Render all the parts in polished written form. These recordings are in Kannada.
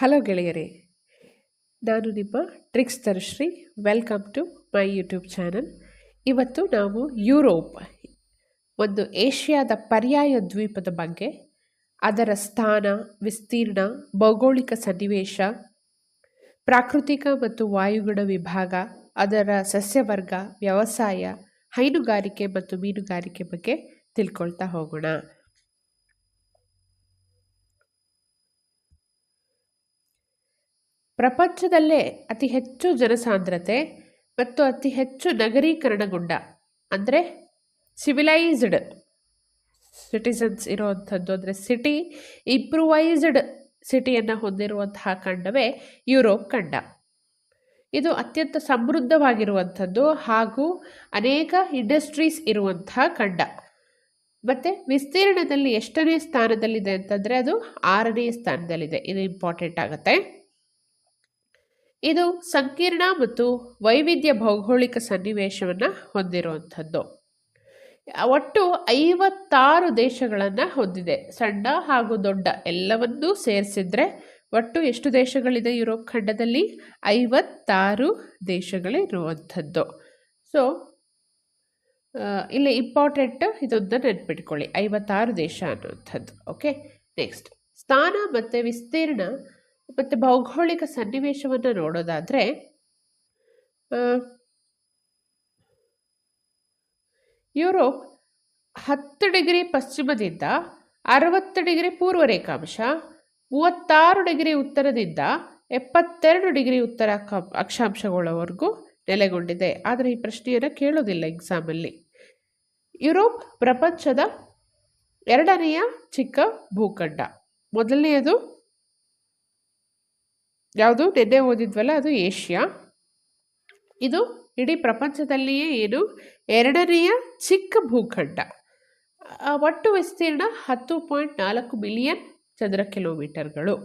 ಹಲೋ ಗೆಳೆಯರೇ, ನಾನು ನಿಮ್ಮ tricks Tarushree. Welcome to my YouTube channel. ಇವತ್ತು ನಾವು ಯುರೋಪ್, ಒಂದು ಏಷ್ಯಾದ ಪರ್ಯಾಯ ದ್ವೀಪದ ಬಗ್ಗೆ, ಅದರ ಸ್ಥಾನ, ವಿಸ್ತೀರ್ಣ, ಭೌಗೋಳಿಕ ಸನ್ನಿವೇಶ, ಪ್ರಾಕೃತಿಕ ಮತ್ತು ವಾಯುಗುಣ ವಿಭಾಗ, ಅದರ ಸಸ್ಯವರ್ಗ, ವ್ಯವಸಾಯ, ಹೈನುಗಾರಿಕೆ ಮತ್ತು ಮೀನುಗಾರಿಕೆ ಬಗ್ಗೆ ತಿಳ್ಕೊಳ್ತಾ ಹೋಗೋಣ. ಪ್ರಪಂಚದಲ್ಲೇ ಅತಿ ಹೆಚ್ಚು ಜನಸಾಂದ್ರತೆ ಮತ್ತು ಅತಿ ಹೆಚ್ಚು ನಗರೀಕರಣಗೊಂಡ, ಅಂದರೆ ಸಿವಿಲೈಸ್ಡ್ ಸಿಟಿಸನ್ಸ್ ಇರುವಂಥದ್ದು, ಅಂದರೆ ಸಿಟಿ ಇಂಪ್ರೂವೈಸ್ಡ್ ಸಿಟಿಯನ್ನು ಹೊಂದಿರುವಂತಹ ಖಂಡವೇ ಯುರೋಪ್ ಖಂಡ. ಇದು ಅತ್ಯಂತ ಸಮೃದ್ಧವಾಗಿರುವಂಥದ್ದು ಹಾಗೂ ಅನೇಕ ಇಂಡಸ್ಟ್ರೀಸ್ ಇರುವಂತಹ ಖಂಡ. ಮತ್ತು ವಿಸ್ತೀರ್ಣದಲ್ಲಿ ಎಷ್ಟನೇ ಸ್ಥಾನದಲ್ಲಿದೆ ಅಂತಂದರೆ ಅದು 6ನೇ ಸ್ಥಾನದಲ್ಲಿದೆ. ಇದು ಇಂಪಾರ್ಟೆಂಟ್ ಆಗುತ್ತೆ. ಇದು ಸಂಕೀರ್ಣ ಮತ್ತು ವೈವಿಧ್ಯ ಭೌಗೋಳಿಕ ಸನ್ನಿವೇಶವನ್ನು ಹೊಂದಿರುವಂಥದ್ದು. ಒಟ್ಟು 56 ದೇಶಗಳನ್ನು ಹೊಂದಿದೆ. ಸಣ್ಣ ಹಾಗೂ ದೊಡ್ಡ ಎಲ್ಲವನ್ನೂ ಸೇರಿಸಿದ್ರೆ ಒಟ್ಟು ಎಷ್ಟು ದೇಶಗಳಿದೆ ಯುರೋಪ್ ಖಂಡದಲ್ಲಿ? 56 ದೇಶಗಳಿರುವಂಥದ್ದು. ಸೊ ಇಲ್ಲಿ ಇಂಪಾರ್ಟೆಂಟ್ ಇದೊಂದು ನೆನ್ಪಿಟ್ಕೊಳ್ಳಿ, 56 ದೇಶ ಅನ್ನುವಂಥದ್ದು. ಓಕೆ, ನೆಕ್ಸ್ಟ್ ಸ್ಥಾನ ಮತ್ತು ವಿಸ್ತೀರ್ಣ ಮತ್ತು ಭೌಗೋಳಿಕ ಸನ್ನಿವೇಶವನ್ನು ನೋಡೋದಾದರೆ, ಯುರೋಪ್ 10 ಡಿಗ್ರಿ ಪಶ್ಚಿಮದಿಂದ 60 ಡಿಗ್ರಿ ಪೂರ್ವ ರೇಖಾಂಶ, 36 ಡಿಗ್ರಿ ಉತ್ತರದಿಂದ 72 ಡಿಗ್ರಿ ಉತ್ತರ ಅಕ್ಷಾಂಶಗಳವರೆಗೂ ನೆಲೆಗೊಂಡಿದೆ. ಆದರೆ ಈ ಪ್ರಶ್ನೆಯನ್ನು ಕೇಳೋದಿಲ್ಲ ಎಕ್ಸಾಮಲ್ಲಿ. ಯುರೋಪ್ ಪ್ರಪಂಚದ 2ನೆಯ ಚಿಕ್ಕ ಭೂಖಂಡ. ಮೊದಲನೆಯದು ಯಾವುದು ನೆನ್ನೆ ಓದಿದ್ವಲ್ಲ, ಅದು ಏಷ್ಯಾ. ಇದು ಇಡೀ ಪ್ರಪಂಚದಲ್ಲಿಯೇ 2ನೆಯ ಚಿಕ್ಕ ಭೂಖಂಡ. ಒಟ್ಟು ವಿಸ್ತೀರ್ಣ 10.4 ಮಿಲಿಯನ್ ಚದರ ಕಿಲೋಮೀಟರ್ಗಳು.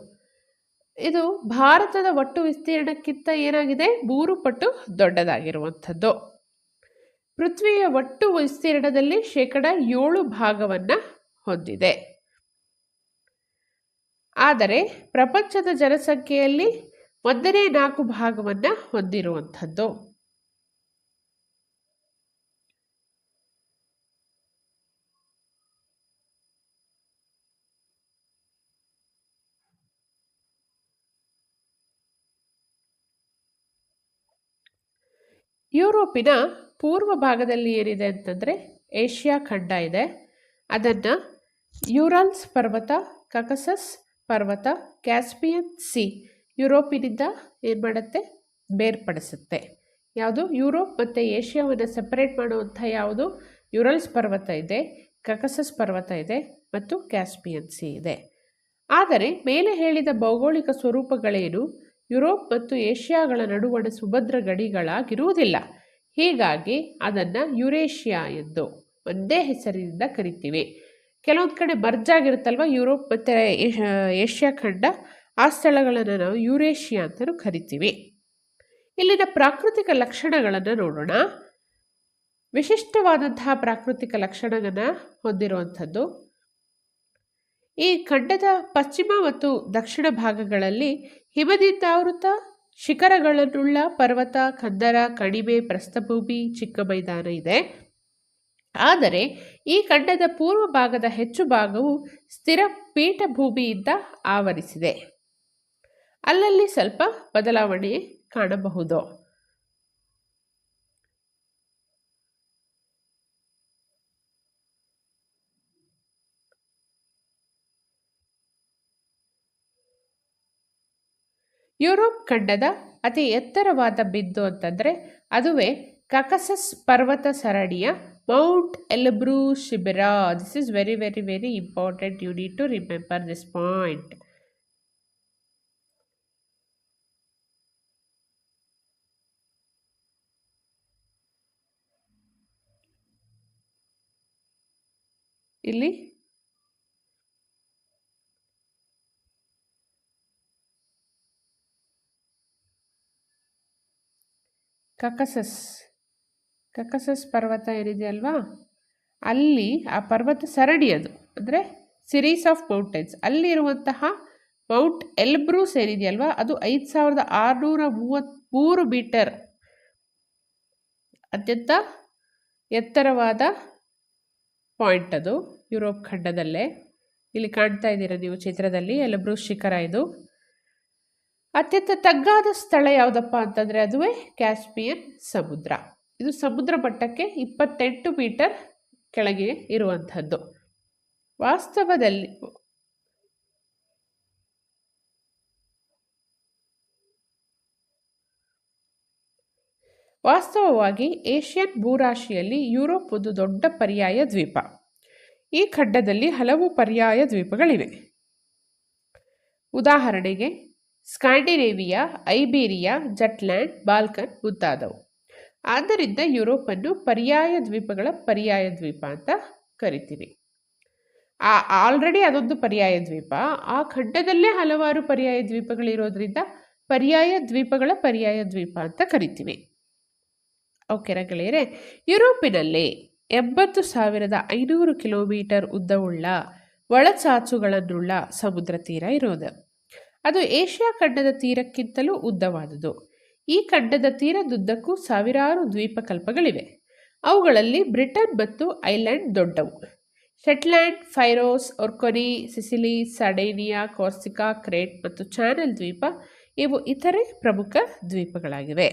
ಇದು ಭಾರತದ ಒಟ್ಟು ವಿಸ್ತೀರ್ಣಕ್ಕಿಂತ ಏನಾಗಿದೆ, 3 ಪಟ್ಟು ದೊಡ್ಡದಾಗಿರುವಂಥದ್ದು. ಪೃಥ್ವಿಯ ಒಟ್ಟು ವಿಸ್ತೀರ್ಣದಲ್ಲಿ 7% ಭಾಗವನ್ನು ಹೊಂದಿದೆ. ಆದರೆ ಪ್ರಪಂಚದ ಜನಸಂಖ್ಯೆಯಲ್ಲಿ 1/4 ಭಾಗವನ್ನು ಹೊಂದಿರುವಂಥದ್ದು. ಯುರೋಪಿನ ಪೂರ್ವ ಭಾಗದಲ್ಲಿ ಏನಿದೆ ಅಂತಂದರೆ ಏಷ್ಯಾ ಖಂಡ ಇದೆ. ಅದನ್ನು ಯೂರಲ್ಸ್ ಪರ್ವತ, ಕಾಕಸಸ್ ಪರ್ವತ, ಕ್ಯಾಸ್ಪಿಯನ್ ಸಿ ಯುರೋಪಿನಿಂದ ಏನು ಮಾಡುತ್ತೆ, ಬೇರ್ಪಡಿಸುತ್ತೆ. ಯಾವುದು? ಯುರೋಪ್ ಮತ್ತು ಏಷ್ಯಾವನ್ನು ಸೆಪರೇಟ್ ಮಾಡುವಂಥ ಯಾವುದು? ಯುರಲ್ಸ್ ಪರ್ವತ ಇದೆ, ಕಾಕಸಸ್ ಪರ್ವತ ಇದೆ ಮತ್ತು ಕ್ಯಾಸ್ಪಿಯನ್ ಸಿ ಇದೆ. ಆದರೆ ಮೇಲೆ ಹೇಳಿದ ಭೌಗೋಳಿಕ ಸ್ವರೂಪಗಳೇನು ಯುರೋಪ್ ಮತ್ತು ಏಷ್ಯಾಗಳ ನಡುವಣ ಸುಭದ್ರ ಗಡಿಗಳಾಗಿರುವುದಿಲ್ಲ. ಹೀಗಾಗಿ ಅದನ್ನು ಯುರೇಷಿಯಾ ಎಂದು ಒಂದೇ ಹೆಸರಿನಿಂದ ಕರಿತೀವಿ. ಕೆಲವೊಂದು ಕಡೆ ಮರ್ಜ್ ಆಗಿರುತ್ತಲ್ವ ಯುರೋಪ್ ಮತ್ತು ಏಷ್ಯಾ ಖಂಡ, ಆ ಸ್ಥಳಗಳನ್ನು ನಾವು ಯುರೇಷಿಯಾ ಅಂತಲೂ ಕರಿತೀವಿ. ಇಲ್ಲಿನ ಪ್ರಾಕೃತಿಕ ಲಕ್ಷಣಗಳನ್ನು ನೋಡೋಣ. ವಿಶಿಷ್ಟವಾದಂತಹ ಪ್ರಾಕೃತಿಕ ಲಕ್ಷಣಗಳನ್ನು ಹೊಂದಿರುವಂಥದ್ದು. ಈ ಖಂಡದ ಪಶ್ಚಿಮ ಮತ್ತು ದಕ್ಷಿಣ ಭಾಗಗಳಲ್ಲಿ ಹಿಮದಿಂದಾವೃತ ಶಿಖರಗಳನ್ನುಳ್ಳ ಪರ್ವತ, ಕಂದರ, ಕಣಿವೆ, ಪ್ರಸ್ಥಭೂಮಿ, ಚಿಕ್ಕ ಮೈದಾನ ಇದೆ. ಆದರೆ ಈ ಖಂಡದ ಪೂರ್ವ ಭಾಗದ ಹೆಚ್ಚು ಭಾಗವು ಸ್ಥಿರ ಪೀಠಭೂಮಿಯಿಂದ ಆವರಿಸಿದೆ. ಅಲ್ಲಲ್ಲಿ ಸ್ವಲ್ಪ ಬದಲಾವಣೆ ಕಾಣಬಹುದು. ಯುರೋಪ್ ಖಂಡದ ಅತಿ ಎತ್ತರವಾದ ಬಿಂದು ಅಂತಂದರೆ ಅದುವೇ ಕಾಕಸಸ್ ಪರ್ವತ ಸರಣಿಯ ಮೌಂಟ್ ಎಲ್ಬ್ರೂಸ್ ಶಿಬಿರ. This is very very very important. You need to remember this point. ಇಲ್ಲಿ ಕಕಸಸ್ ಪರ್ವತ ಏನಿದೆ ಅಲ್ವಾ, ಅಲ್ಲಿ ಆ ಪರ್ವತ ಸರಣಿ, ಅದು ಅಂದರೆ ಸಿರೀಸ್ ಆಫ್ ಮೌಂಟೇನ್ಸ್, ಅಲ್ಲಿರುವಂತಹ ಮೌಂಟ್ ಎಲ್ಬ್ರೂಸ್ ಏನಿದೆಯಲ್ವಾ ಅದು 5633 ಮೀಟರ್ ಅತ್ಯಂತ ಎತ್ತರವಾದ ಪಾಯಿಂಟ್ ಅದು ಯುರೋಪ್ ಖಂಡದಲ್ಲೇ. ಇಲ್ಲಿ ಕಾಣ್ತಾ ಇದ್ದೀರಾ ನೀವು ಚಿತ್ರದಲ್ಲಿ, ಎಲ್ಬ್ರೂಸ್ ಶಿಖರ ಇದು. ಅತ್ಯಂತ ತಗ್ಗಾದ ಸ್ಥಳ ಯಾವುದಪ್ಪ ಅಂತಂದರೆ ಅದುವೇ ಕ್ಯಾಸ್ಪಿಯನ್ ಸಮುದ್ರ. ಇದು ಸಮುದ್ರ ಮಟ್ಟಕ್ಕೆ 28 ಮೀಟರ್ ಕೆಳಗೆ ಇರುವಂಥದ್ದು. ವಾಸ್ತವವಾಗಿ ಏಷ್ಯನ್ ಭೂರಾಶಿಯಲ್ಲಿ ಯುರೋಪ್ ಒಂದು ದೊಡ್ಡ ಪರ್ಯಾಯ ದ್ವೀಪ. ಈ ಖಂಡದಲ್ಲಿ ಹಲವು ಪರ್ಯಾಯ ದ್ವೀಪಗಳಿವೆ. ಉದಾಹರಣೆಗೆ ಸ್ಕ್ಯಾಂಡಿನೇವಿಯಾ, ಐಬೀರಿಯಾ, ಜಟ್ಲ್ಯಾಂಡ್, ಬಾಲ್ಕನ್ ಮುಂತಾದವು. ಆದ್ದರಿಂದ ಯುರೋಪನ್ನು ಪರ್ಯಾಯ ದ್ವೀಪಗಳ ಪರ್ಯಾಯ ದ್ವೀಪ ಅಂತ ಕರಿತೀವಿ. ಆಲ್ರೆಡಿ ಅದೊಂದು ಪರ್ಯಾಯ ದ್ವೀಪ. ಆ ಖಂಡದಲ್ಲೇ ಹಲವಾರು ಪರ್ಯಾಯ ದ್ವೀಪಗಳಿರೋದ್ರಿಂದ ಪರ್ಯಾಯ ದ್ವೀಪಗಳ ಪರ್ಯಾಯ ದ್ವೀಪ ಅಂತ ಕರಿತೀವಿ. ಓಕೆನಾ ಗೆಳೆಯರೆ? ಯುರೋಪಿನಲ್ಲಿ 80,500 ಕಿಲೋಮೀಟರ್ ಉದ್ದವುಳ್ಳ ಒಳಚಾಚುಗಳನ್ನುಳ್ಳ ಸಮುದ್ರ ತೀರ ಇರೋದು. ಅದು ಏಷ್ಯಾ ಖಂಡದ ತೀರಕ್ಕಿಂತಲೂ ಉದ್ದವಾದುದು. ಈ ಖಂಡದ ತೀರದುದ್ದಕ್ಕೂ ಸಾವಿರಾರು ದ್ವೀಪಕಲ್ಪಗಳಿವೆ. ಅವುಗಳಲ್ಲಿ ಬ್ರಿಟನ್ ಮತ್ತು ಐಲ್ಯಾಂಡ್ ದೊಡ್ಡವು. ಶೆಟ್ಲ್ಯಾಂಡ್, ಫೈರೋಸ್, ಒರ್ಕೊನಿ, ಸಿಸಿಲಿ, ಸಾರ್ಡೇನಿಯಾ, ಕಾರ್ಸಿಕಾ, ಕ್ರೇಟ್ ಮತ್ತು ಚಾನೆಲ್ ದ್ವೀಪ ಇವು ಇತರೆ ಪ್ರಮುಖ ದ್ವೀಪಗಳಾಗಿವೆ.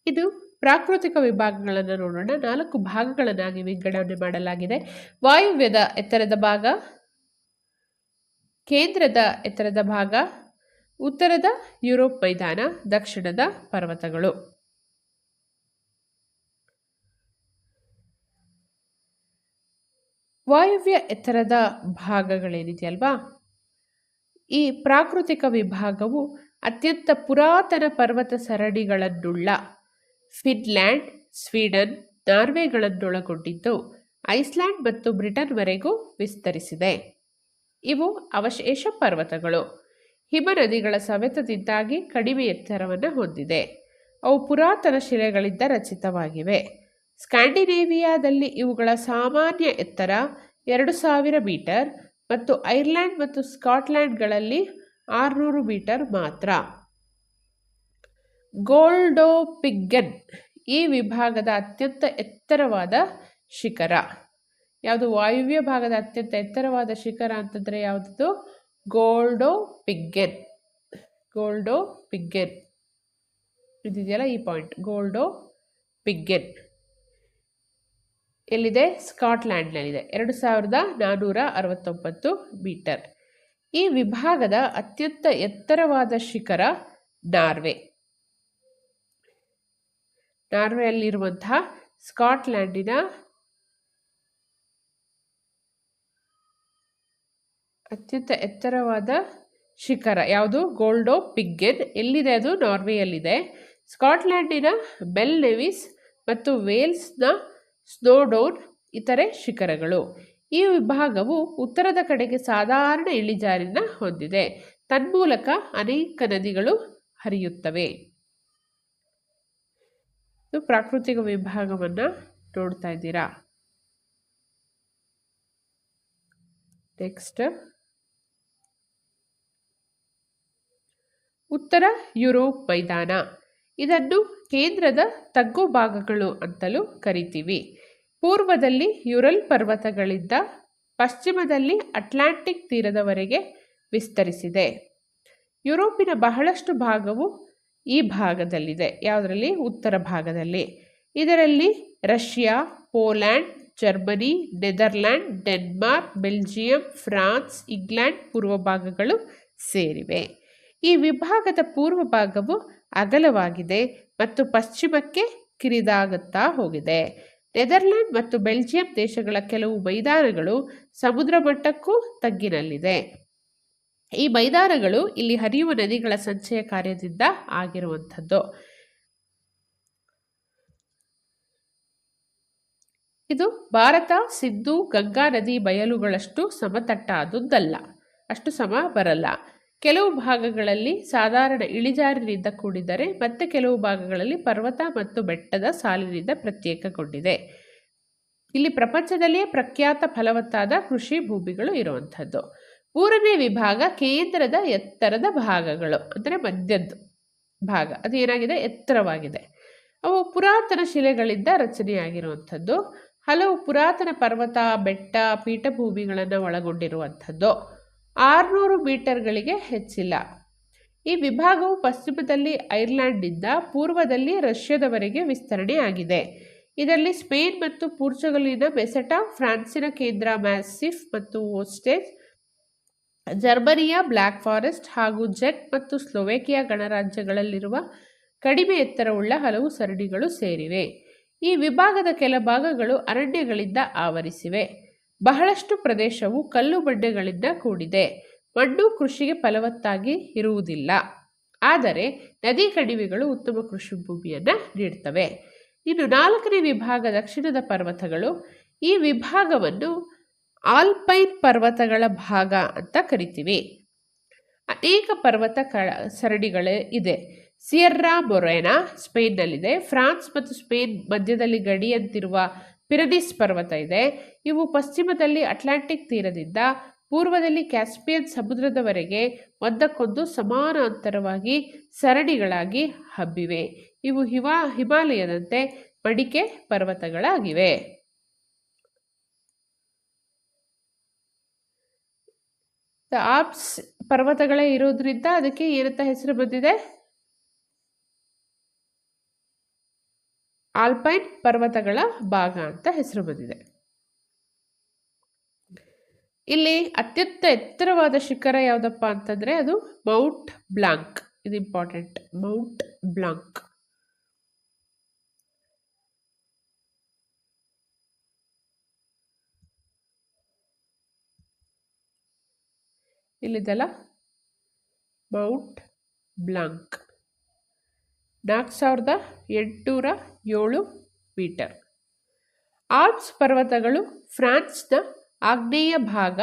ಇದು ಪ್ರಾಕೃತಿಕ ವಿಭಾಗಗಳನ್ನು ನೋಡೋಣ. 4 ಭಾಗಗಳನ್ನಾಗಿ ವಿಂಗಡಣೆ ಮಾಡಲಾಗಿದೆ. ವಾಯುವ್ಯದ ಎತ್ತರದ ಭಾಗ, ಕೇಂದ್ರದ ಎತ್ತರದ ಭಾಗ, ಉತ್ತರದ ಯುರೋಪ್ ಮೈದಾನ, ದಕ್ಷಿಣದ ಪರ್ವತಗಳು. ವಾಯುವ್ಯ ಎತ್ತರದ ಭಾಗಗಳೇನಿದೆಯಲ್ವಾ, ಈ ಪ್ರಾಕೃತಿಕ ವಿಭಾಗವು ಅತ್ಯಂತ ಪುರಾತನ ಪರ್ವತ ಸರಣಿಗಳನ್ನುಳ್ಳ ಫಿನ್ಲ್ಯಾಂಡ್, ಸ್ವೀಡನ್, ನಾರ್ವೆಗಳನ್ನೊಳಗೊಂಡಿದ್ದು ಐಸ್ಲ್ಯಾಂಡ್ ಮತ್ತು ಬ್ರಿಟನ್ವರೆಗೂ ವಿಸ್ತರಿಸಿದೆ. ಇವು ಅವಶೇಷ ಪರ್ವತಗಳು. ಹಿಮನದಿಗಳ ಸವೆತದಿಂದಾಗಿ ಕಡಿಮೆ ಎತ್ತರವನ್ನು ಹೊಂದಿದೆ. ಅವು ಪುರಾತನ ಶಿಲೆಗಳಿಂದ ರಚಿತವಾಗಿವೆ. ಸ್ಕ್ಯಾಂಡಿನೇವಿಯಾದಲ್ಲಿ ಇವುಗಳ ಸಾಮಾನ್ಯ ಎತ್ತರ 2000 ಮೀಟರ್ ಮತ್ತು ಐರ್ಲ್ಯಾಂಡ್ ಮತ್ತು ಸ್ಕಾಟ್ಲ್ಯಾಂಡ್ಗಳಲ್ಲಿ 600 ಮೀಟರ್ ಮಾತ್ರ. ಗೋಲ್ಡೋಪಿಗ್ಗೆನ್ ಈ ವಿಭಾಗದ ಅತ್ಯಂತ ಎತ್ತರವಾದ ಶಿಖರ. ಯಾವುದು? ವಾಯುವ್ಯ ಭಾಗದ ಅತ್ಯಂತ ಎತ್ತರವಾದ ಶಿಖರ ಅಂತಂದರೆ ಯಾವುದದು? ಗೋಲ್ಡೋಪಿಗ್ಗೆನ್. ಗೋಲ್ಡೋಪಿಗ್ಗೆನ್ ಇದಿದೆಯಲ್ಲ ಈ ಪಾಯಿಂಟ್, ಗೋಲ್ಡೋಪಿಗ್ಗೆನ್ ಎಲ್ಲಿದೆ? ಸ್ಕಾಟ್ಲ್ಯಾಂಡ್ನಲ್ಲಿದೆ. 2469 ಮೀಟರ್. ಈ ವಿಭಾಗದ ಅತ್ಯಂತ ಎತ್ತರವಾದ ಶಿಖರ ನಾರ್ವೆ. ನಾರ್ವೆಯಲ್ಲಿರುವಂತಹ ಸ್ಕಾಟ್ಲ್ಯಾಂಡಿನ ಅತ್ಯಂತ ಎತ್ತರವಾದ ಶಿಖರ ಯಾವುದು? ಗೋಲ್ಡೋಪಿಗ್ಗೆನ್. ಎಲ್ಲಿದೆ ಅದು? ನಾರ್ವೆಯಲ್ಲಿದೆ. ಸ್ಕಾಟ್ಲ್ಯಾಂಡಿನ ಬೆಲ್ ನೆವಿಸ್ ಮತ್ತು ವೇಲ್ಸ್ನ ಸ್ನೋಡೋನ್ ಇತರೆ ಶಿಖರಗಳು. ಈ ವಿಭಾಗವು ಉತ್ತರದ ಕಡೆಗೆ ಸಾಧಾರಣ ಇಳಿಜಾರಿನ ಹೊಂದಿದೆ. ತನ್ಮೂಲಕ ಅನೇಕ ನದಿಗಳು ಹರಿಯುತ್ತವೆ. ಇದು ಪ್ರಾಕೃತಿಕ ವಿಭಾಗವನ್ನು ನೋಡ್ತಾ ಇದ್ದೀರಾ. ನೆಕ್ಸ್ಟ್, ಉತ್ತರ ಯುರೋಪ್ ಮೈದಾನ. ಇದನ್ನು ಕೇಂದ್ರದ ತಗ್ಗು ಭಾಗಗಳು ಅಂತಲೂ ಕರಿತೀವಿ. ಪೂರ್ವದಲ್ಲಿ ಯುರಲ್ ಪರ್ವತಗಳಿಂದ ಪಶ್ಚಿಮದಲ್ಲಿ ಅಟ್ಲಾಂಟಿಕ್ ತೀರದವರೆಗೆ ವಿಸ್ತರಿಸಿದೆ. ಯುರೋಪಿನ ಬಹಳಷ್ಟು ಭಾಗವು ಈ ಭಾಗದಲ್ಲಿದೆ. ಯಾವುದರಲ್ಲಿ? ಉತ್ತರ ಭಾಗದಲ್ಲಿ. ಇದರಲ್ಲಿ Russia, Poland, Germany, Netherland, Denmark, Belgium, France, England ಪೂರ್ವ ಭಾಗಗಳು ಸೇರಿವೆ. ಈ ವಿಭಾಗದ ಪೂರ್ವ ಭಾಗವು ಅಗಲವಾಗಿದೆ ಮತ್ತು ಪಶ್ಚಿಮಕ್ಕೆ ಕಿರಿದಾಗುತ್ತಾ ಹೋಗಿದೆ. ನೆದರ್ಲ್ಯಾಂಡ್ ಮತ್ತು ಬೆಲ್ಜಿಯಂ ದೇಶಗಳ ಕೆಲವು ಮೈದಾನಗಳು ಸಮುದ್ರ ಮಟ್ಟಕ್ಕೂ ತಗ್ಗಿನಲ್ಲಿದೆ. ಈ ಮೈದಾನಗಳು ಇಲ್ಲಿ ಹರಿಯುವ ನದಿಗಳ ಸಂಚಯ ಕಾರ್ಯದಿಂದ ಆಗಿರುವಂಥದ್ದು. ಇದು ಭಾರತ, ಸಿಂಧೂ, ಗಂಗಾ ನದಿ ಬಯಲುಗಳಷ್ಟು ಸಮತಟ್ಟಾದುದಲ್ಲ. ಅಷ್ಟು ಸಮ ಬರಲ್ಲ. ಕೆಲವು ಭಾಗಗಳಲ್ಲಿ ಸಾಧಾರಣ ಇಳಿಜಾರಿನಿಂದ ಕೂಡಿದರೆ ಮತ್ತೆ ಕೆಲವು ಭಾಗಗಳಲ್ಲಿ ಪರ್ವತ ಮತ್ತು ಬೆಟ್ಟದ ಸಾಲಿನಿಂದ ಪ್ರತ್ಯೇಕಗೊಂಡಿದೆ. ಇಲ್ಲಿ ಪ್ರಪಂಚದಲ್ಲಿಯೇ ಪ್ರಖ್ಯಾತ ಫಲವತ್ತಾದ ಕೃಷಿ ಭೂಮಿಗಳು ಇರುವಂಥದ್ದು. 3ನೇ ವಿಭಾಗ ಕೇಂದ್ರದ ಎತ್ತರದ ಭಾಗಗಳು, ಅಂದರೆ ಮಧ್ಯದ ಭಾಗ, ಅದು ಏನಾಗಿದೆ, ಎತ್ತರವಾಗಿದೆ. ಅವು ಪುರಾತನ ಶಿಲೆಗಳಿಂದ ರಚನೆಯಾಗಿರುವಂಥದ್ದು. ಹಲವು ಪುರಾತನ ಪರ್ವತ, ಬೆಟ್ಟ, ಪೀಠಭೂಮಿಗಳನ್ನು ಒಳಗೊಂಡಿರುವಂಥದ್ದು. 600 ಮೀಟರ್ಗಳಿಗೆ ಹೆಚ್ಚಿಲ್ಲ. ಈ ವಿಭಾಗವು ಪಶ್ಚಿಮದಲ್ಲಿ ಐರ್ಲೆಂಡ್ನಿಂದ ಪೂರ್ವದಲ್ಲಿ ರಷ್ಯಾದವರೆಗೆ ವಿಸ್ತರಣೆಯಾಗಿದೆ. ಇದರಲ್ಲಿ ಸ್ಪೇನ್ ಮತ್ತು ಪೋರ್ಚುಗಲಿನ ಮೆಸೆಟಾ, ಫ್ರಾನ್ಸಿನ ಕೇಂದ್ರ ಮ್ಯಾಸಿಫ್ ಮತ್ತು ಓಸ್ಟೇಜ್, ಜರ್ಮನಿಯ ಬ್ಲ್ಯಾಕ್ ಫಾರೆಸ್ಟ್ ಹಾಗೂ ಜೆಕ್ ಮತ್ತು ಸ್ಲೋವೇಕಿಯಾ ಗಣರಾಜ್ಯಗಳಲ್ಲಿರುವ ಕಡಿಮೆ ಎತ್ತರವುಳ್ಳ ಹಲವು ಸರಣಿಗಳು ಸೇರಿವೆ. ಈ ವಿಭಾಗದ ಕೆಲ ಭಾಗಗಳು ಅರಣ್ಯಗಳಿಂದ ಆವರಿಸಿವೆ. ಬಹಳಷ್ಟು ಪ್ರದೇಶವು ಕಲ್ಲು ಬಂಡೆಗಳಿಂದ ಕೂಡಿದೆ. ಮಣ್ಣು ಕೃಷಿಗೆ ಫಲವತ್ತಾಗಿ ಇರುವುದಿಲ್ಲ, ಆದರೆ ನದಿ ಕಣಿವೆಗಳು ಉತ್ತಮ ಕೃಷಿ ಭೂಮಿಯನ್ನು ನೀಡ್ತವೆ. ಇನ್ನು 4ನೇ ವಿಭಾಗ ದಕ್ಷಿಣದ ಪರ್ವತಗಳು. ಈ ವಿಭಾಗವನ್ನು ಆಲ್ಪೈನ್ ಪರ್ವತಗಳ ಭಾಗ ಅಂತ ಕರಿತೀವಿ. ಅನೇಕ ಪರ್ವತ ಸರಣಿಗಳೇ ಇದೆ. ಸಿಯರ್ರಾ ಮೊರೆನಾ ಸ್ಪೇನ್ನಲ್ಲಿದೆ. ಫ್ರಾನ್ಸ್ ಮತ್ತು ಸ್ಪೇನ್ ಮಧ್ಯದಲ್ಲಿ ಗಡಿಯಂತಿರುವ ಪಿರನೀಸ್ ಪರ್ವತ ಇದೆ. ಇವು ಪಶ್ಚಿಮದಲ್ಲಿ ಅಟ್ಲಾಂಟಿಕ್ ತೀರದಿಂದ ಪೂರ್ವದಲ್ಲಿ ಕ್ಯಾಸ್ಪಿಯನ್ ಸಮುದ್ರದವರೆಗೆ ಒಂದಕ್ಕೊಂದು ಸಮಾನಾಂತರವಾಗಿ ಸರಣಿಗಳಾಗಿ ಹಬ್ಬಿವೆ. ಇವು ಹಿಮಾಲಯದಂತೆ ಮಡಿಕೆ ಪರ್ವತಗಳಾಗಿವೆ. ಆಲ್ಪ್ಸ್ ಪರ್ವತಗಳೇ ಇರೋದ್ರಿಂದ ಅದಕ್ಕೆ ಏನಂತ ಹೆಸರು ಬಂದಿದೆ, ಆಲ್ಪೈನ್ ಪರ್ವತಗಳ ಭಾಗ ಅಂತ ಹೆಸರು ಬಂದಿದೆ. ಇಲ್ಲಿ ಅತ್ಯಂತ ಎತ್ತರವಾದ ಶಿಖರ ಯಾವುದಪ್ಪ ಅಂತಂದರೆ ಅದು ಮೌಂಟ್ ಬ್ಲಾಂಕ್. ಇದು ಇಂಪಾರ್ಟೆಂಟ್, ಮೌಂಟ್ ಬ್ಲಾಂಕ್. ಇಲ್ಲಿದೆಲ್ಲ ಮೌಂಟ್ ಬ್ಲಾಂಕ್ 4807 ಮೀಟರ್. ಆಲ್ಪ್ಸ್ ಪರ್ವತಗಳು ಫ್ರಾನ್ಸ್ನ ಆಗ್ನೇಯ ಭಾಗ,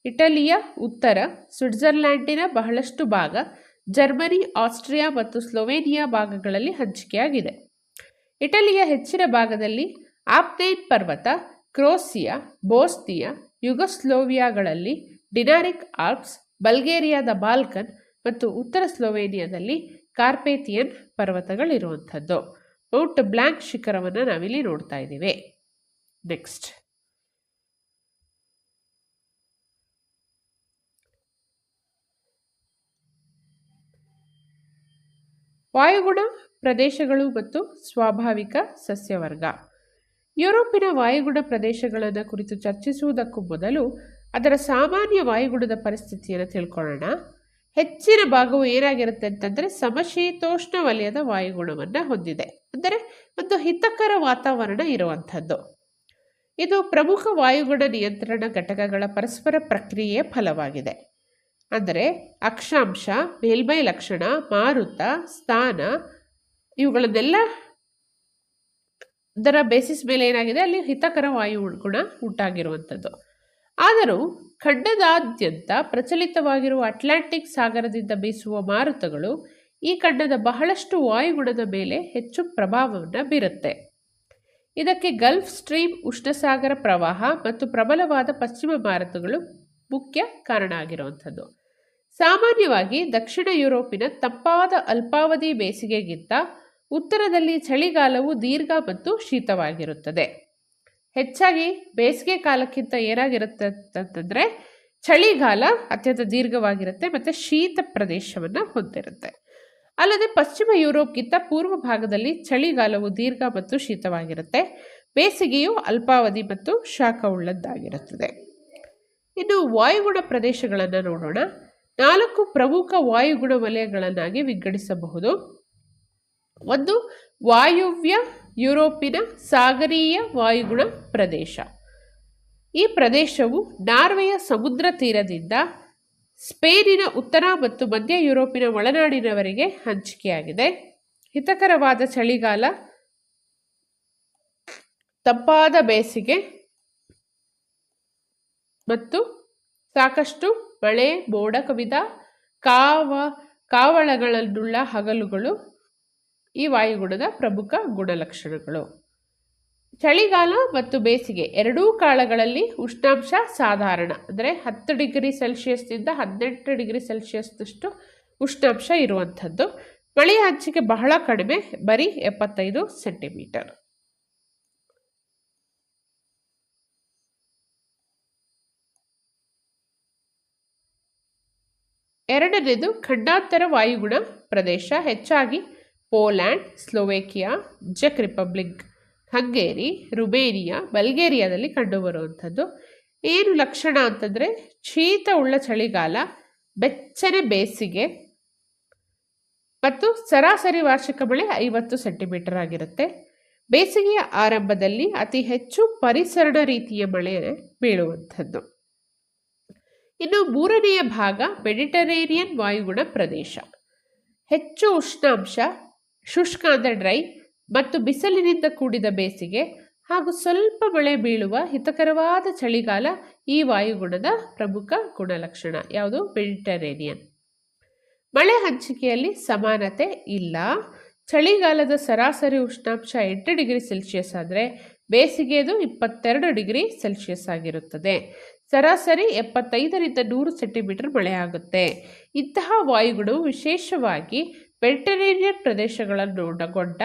ಇಟಲಿಯ ಉತ್ತರ, ಸ್ವಿಟ್ಜರ್ಲ್ಯಾಂಡಿನ ಬಹಳಷ್ಟು ಭಾಗ, ಜರ್ಮನಿ, ಆಸ್ಟ್ರಿಯಾ ಮತ್ತು ಸ್ಲೋವೇನಿಯಾ ಭಾಗಗಳಲ್ಲಿ ಹಂಚಿಕೆಯಾಗಿದೆ. ಇಟಲಿಯ ಹೆಚ್ಚಿನ ಭಾಗದಲ್ಲಿ ಆಪ್ನೈನ್ ಪರ್ವತ, ಕ್ರೋಸಿಯಾ, ಬೋಸ್ನಿಯಾ, ಯುಗೋಸ್ಲೋವಿಯಾಗಳಲ್ಲಿ ಡಿನಾರಿಕ್ ಆಲ್ಪ್ಸ್, ಬಲ್ಗೇರಿಯಾದ ಬಾಲ್ಕನ್ ಮತ್ತು ಉತ್ತರ ಸ್ಲೋವೇನಿಯಾದಲ್ಲಿ ಕಾರ್ಪೇಥಿಯನ್ ಪರ್ವತಗಳಿರುವಂಥದ್ದು. ಮೌಂಟ್ ಬ್ಲಾಂಕ್ ಶಿಖರವನ್ನು ನಾವಿಲ್ಲಿ ನೋಡ್ತಾ ಇದ್ದೀವಿ. ನೆಕ್ಸ್ಟ್, ವಾಯುಗುಣ ಪ್ರದೇಶಗಳು ಮತ್ತು ಸ್ವಾಭಾವಿಕ ಸಸ್ಯವರ್ಗ. ಯುರೋಪಿನ ವಾಯುಗುಣ ಪ್ರದೇಶಗಳನ್ನು ಕುರಿತು ಚರ್ಚಿಸುವುದಕ್ಕೂ ಮೊದಲು ಅದರ ಸಾಮಾನ್ಯ ವಾಯುಗುಣದ ಪರಿಸ್ಥಿತಿಯನ್ನು ತಿಳ್ಕೊಳ್ಳೋಣ. ಹೆಚ್ಚಿನ ಭಾಗವು ಏನಾಗಿರುತ್ತೆ ಅಂತಂದರೆ ಸಮಶೀತೋಷ್ಣ ವಲಯದ ವಾಯುಗುಣವನ್ನು ಹೊಂದಿದೆ, ಅಂದರೆ ಒಂದು ಹಿತಕರ ವಾತಾವರಣ ಇರುವಂಥದ್ದು. ಇದು ಪ್ರಮುಖ ವಾಯುಗುಣ ನಿಯಂತ್ರಣ ಘಟಕಗಳ ಪರಸ್ಪರ ಪ್ರಕ್ರಿಯೆಯ ಫಲವಾಗಿದೆ. ಅಂದರೆ ಅಕ್ಷಾಂಶ, ಮೇಲ್ಮೈ ಲಕ್ಷಣ, ಮಾರುತ, ಸ್ಥಾನ ಇವುಗಳನ್ನೆಲ್ಲ ಅದರ ಬೇಸಿಸ್ ಮೇಲೆ ಏನಾಗಿದೆ, ಅಲ್ಲಿ ಹಿತಕರ ವಾಯುಗುಣ ಉಂಟಾಗಿರುವಂಥದ್ದು. ಆದರೂ ಖಂಡದಾದ್ಯಂತ ಪ್ರಚಲಿತವಾಗಿರುವ ಅಟ್ಲಾಂಟಿಕ್ ಸಾಗರದಿಂದ ಬೀಸುವ ಮಾರುತಗಳು ಈ ಖಂಡದ ಬಹಳಷ್ಟು ವಾಯುಗುಣದ ಮೇಲೆ ಹೆಚ್ಚು ಪ್ರಭಾವವನ್ನು ಬೀರುತ್ತೆ. ಇದಕ್ಕೆ ಗಲ್ಫ್ ಸ್ಟ್ರೀಮ್, ಉಷ್ಣಸಾಗರ ಪ್ರವಾಹ ಮತ್ತು ಪ್ರಬಲವಾದ ಪಶ್ಚಿಮ ಮಾರುತಗಳು ಮುಖ್ಯ ಕಾರಣ ಆಗಿರುವಂಥದ್ದು. ಸಾಮಾನ್ಯವಾಗಿ ದಕ್ಷಿಣ ಯುರೋಪಿನ ತಂಪಾದ ಅಲ್ಪಾವಧಿ ಬೇಸಿಗೆಗಿಂತ ಉತ್ತರದಲ್ಲಿ ಚಳಿಗಾಲವು ದೀರ್ಘ ಮತ್ತು ಶೀತವಾಗಿರುತ್ತದೆ. ಹೆಚ್ಚಾಗಿ ಬೇಸಿಗೆ ಕಾಲಕ್ಕಿಂತ ಏನಾಗಿರುತ್ತೆ ಅಂತಂದರೆ ಚಳಿಗಾಲ ಅತ್ಯಂತ ದೀರ್ಘವಾಗಿರುತ್ತೆ ಮತ್ತು ಶೀತ ಪ್ರದೇಶವನ್ನು ಹೊಂದಿರುತ್ತೆ. ಅಲ್ಲದೆ ಪಶ್ಚಿಮ ಯುರೋಪ್ಗಿಂತ ಪೂರ್ವ ಭಾಗದಲ್ಲಿ ಚಳಿಗಾಲವು ದೀರ್ಘ ಮತ್ತು ಶೀತವಾಗಿರುತ್ತೆ. ಬೇಸಿಗೆಯು ಅಲ್ಪಾವಧಿ ಮತ್ತು ಶಾಖವುಳ್ಳದ್ದಾಗಿರುತ್ತದೆ. ಇನ್ನು ವಾಯುಗುಣ ಪ್ರದೇಶಗಳನ್ನು ನೋಡೋಣ. 4 ಪ್ರಮುಖ ವಾಯುಗುಣ ವಲಯಗಳನ್ನಾಗಿ ವಿಂಗಡಿಸಬಹುದು. ಒಂದು, ವಾಯುವ್ಯ ಯುರೋಪಿನ ಸಾಗರೀಯ ವಾಯುಗುಣ ಪ್ರದೇಶ. ಈ ಪ್ರದೇಶವು ನಾರ್ವೆಯ ಸಮುದ್ರ ತೀರದಿಂದ ಸ್ಪೇನಿನ ಉತ್ತರ ಮತ್ತು ಮಧ್ಯ ಯುರೋಪಿನ ಒಳನಾಡಿನವರೆಗೆ ಹಂಚಿಕೆಯಾಗಿದೆ. ಹಿತಕರವಾದ ಚಳಿಗಾಲ, ತಂಪಾದ ಬೇಸಿಗೆ ಮತ್ತು ಸಾಕಷ್ಟು ಮಳೆ, ಮೋಡ ಕವಿದ ಕಾವಳಗಳನ್ನುಳ್ಳ ಹಗಲುಗಳು ಈ ವಾಯುಗುಣದ ಪ್ರಮುಖ ಗುಣಲಕ್ಷಣಗಳು. ಚಳಿಗಾಲ ಮತ್ತು ಬೇಸಿಗೆ ಎರಡೂ ಕಾಲಗಳಲ್ಲಿ ಉಷ್ಣಾಂಶ ಸಾಧಾರಣ, ಅಂದರೆ 10 ಡಿಗ್ರಿ ಸೆಲ್ಸಿಯಸ್ನಿಂದ 18 ಡಿಗ್ರಿ ಸೆಲ್ಸಿಯಸ್ನಷ್ಟು ಉಷ್ಣಾಂಶ ಇರುವಂಥದ್ದು. ಮಳೆಯ ಹಂಚಿಕೆ ಬಹಳ ಕಡಿಮೆ, ಬರೀ 75 ಸೆಂಟಿಮೀಟರ್. ಎರಡನೇದು ಖಂಡಾಂತರ ವಾಯುಗುಣ ಪ್ರದೇಶ, ಹೆಚ್ಚಾಗಿ ಪೋಲ್ಯಾಂಡ್, ಸ್ಲೋವೇಕಿಯಾ, ಚೆಕ್ ರಿಪಬ್ಲಿಕ್, ಹಂಗೇರಿ, ರುಮೇನಿಯಾ, ಬಲ್ಗೇರಿಯಾದಲ್ಲಿ ಕಂಡುಬರುವಂಥದ್ದು. ಏನು ಲಕ್ಷಣ ಅಂತಂದರೆ ಶೀತ ಉಳ್ಳ ಚಳಿಗಾಲ, ಬೆಚ್ಚನೆ ಬೇಸಿಗೆ ಮತ್ತು ಸರಾಸರಿ ವಾರ್ಷಿಕ ಮಳೆ 50 ಸೆಂಟಿಮೀಟರ್ ಆಗಿರುತ್ತೆ. ಬೇಸಿಗೆಯ ಆರಂಭದಲ್ಲಿ ಅತಿ ಹೆಚ್ಚು ಪರಿಸರಣ ರೀತಿಯ ಮಳೆ ಬೀಳುವಂಥದ್ದು. ಇನ್ನು ಮೂರನೆಯ ಭಾಗ ಮೆಡಿಟರೇನಿಯನ್ ವಾಯುಗುಣ ಪ್ರದೇಶ, ಹೆಚ್ಚು ಉಷ್ಣಾಂಶ, ಶುಷ್ಕ ಅಂದರೆ ಡ್ರೈ ಮತ್ತು ಬಿಸಿಲಿನಿಂದ ಕೂಡಿದ ಬೇಸಿಗೆ ಹಾಗೂ ಸ್ವಲ್ಪ ಮಳೆ ಬೀಳುವ ಹಿತಕರವಾದ ಚಳಿಗಾಲ ಈ ವಾಯುಗುಣದ ಪ್ರಮುಖ ಗುಣಲಕ್ಷಣ. ಯಾವುದು? ಮೆಡಿಟರೇನಿಯನ್. ಮಳೆ ಹಂಚಿಕೆಯಲ್ಲಿ ಸಮಾನತೆ ಇಲ್ಲ. ಚಳಿಗಾಲದ ಸರಾಸರಿ ಉಷ್ಣಾಂಶ 8 ಡಿಗ್ರಿ ಸೆಲ್ಸಿಯಸ್ ಆದರೆ ಬೇಸಿಗೆಯದು 22 ಡಿಗ್ರಿ ಸೆಲ್ಸಿಯಸ್ ಆಗಿರುತ್ತದೆ. ಸರಾಸರಿ 75ರಿಂದ 100 ಸೆಂಟಿಮೀಟರ್ ಮಳೆ ಆಗುತ್ತೆ. ಇಂತಹ ವಾಯುಗುಣವು ವಿಶೇಷವಾಗಿ ಮೆಡಿಟರೇನಿಯನ್ ಪ್ರದೇಶಗಳನ್ನು ಒಳಗೊಂಡ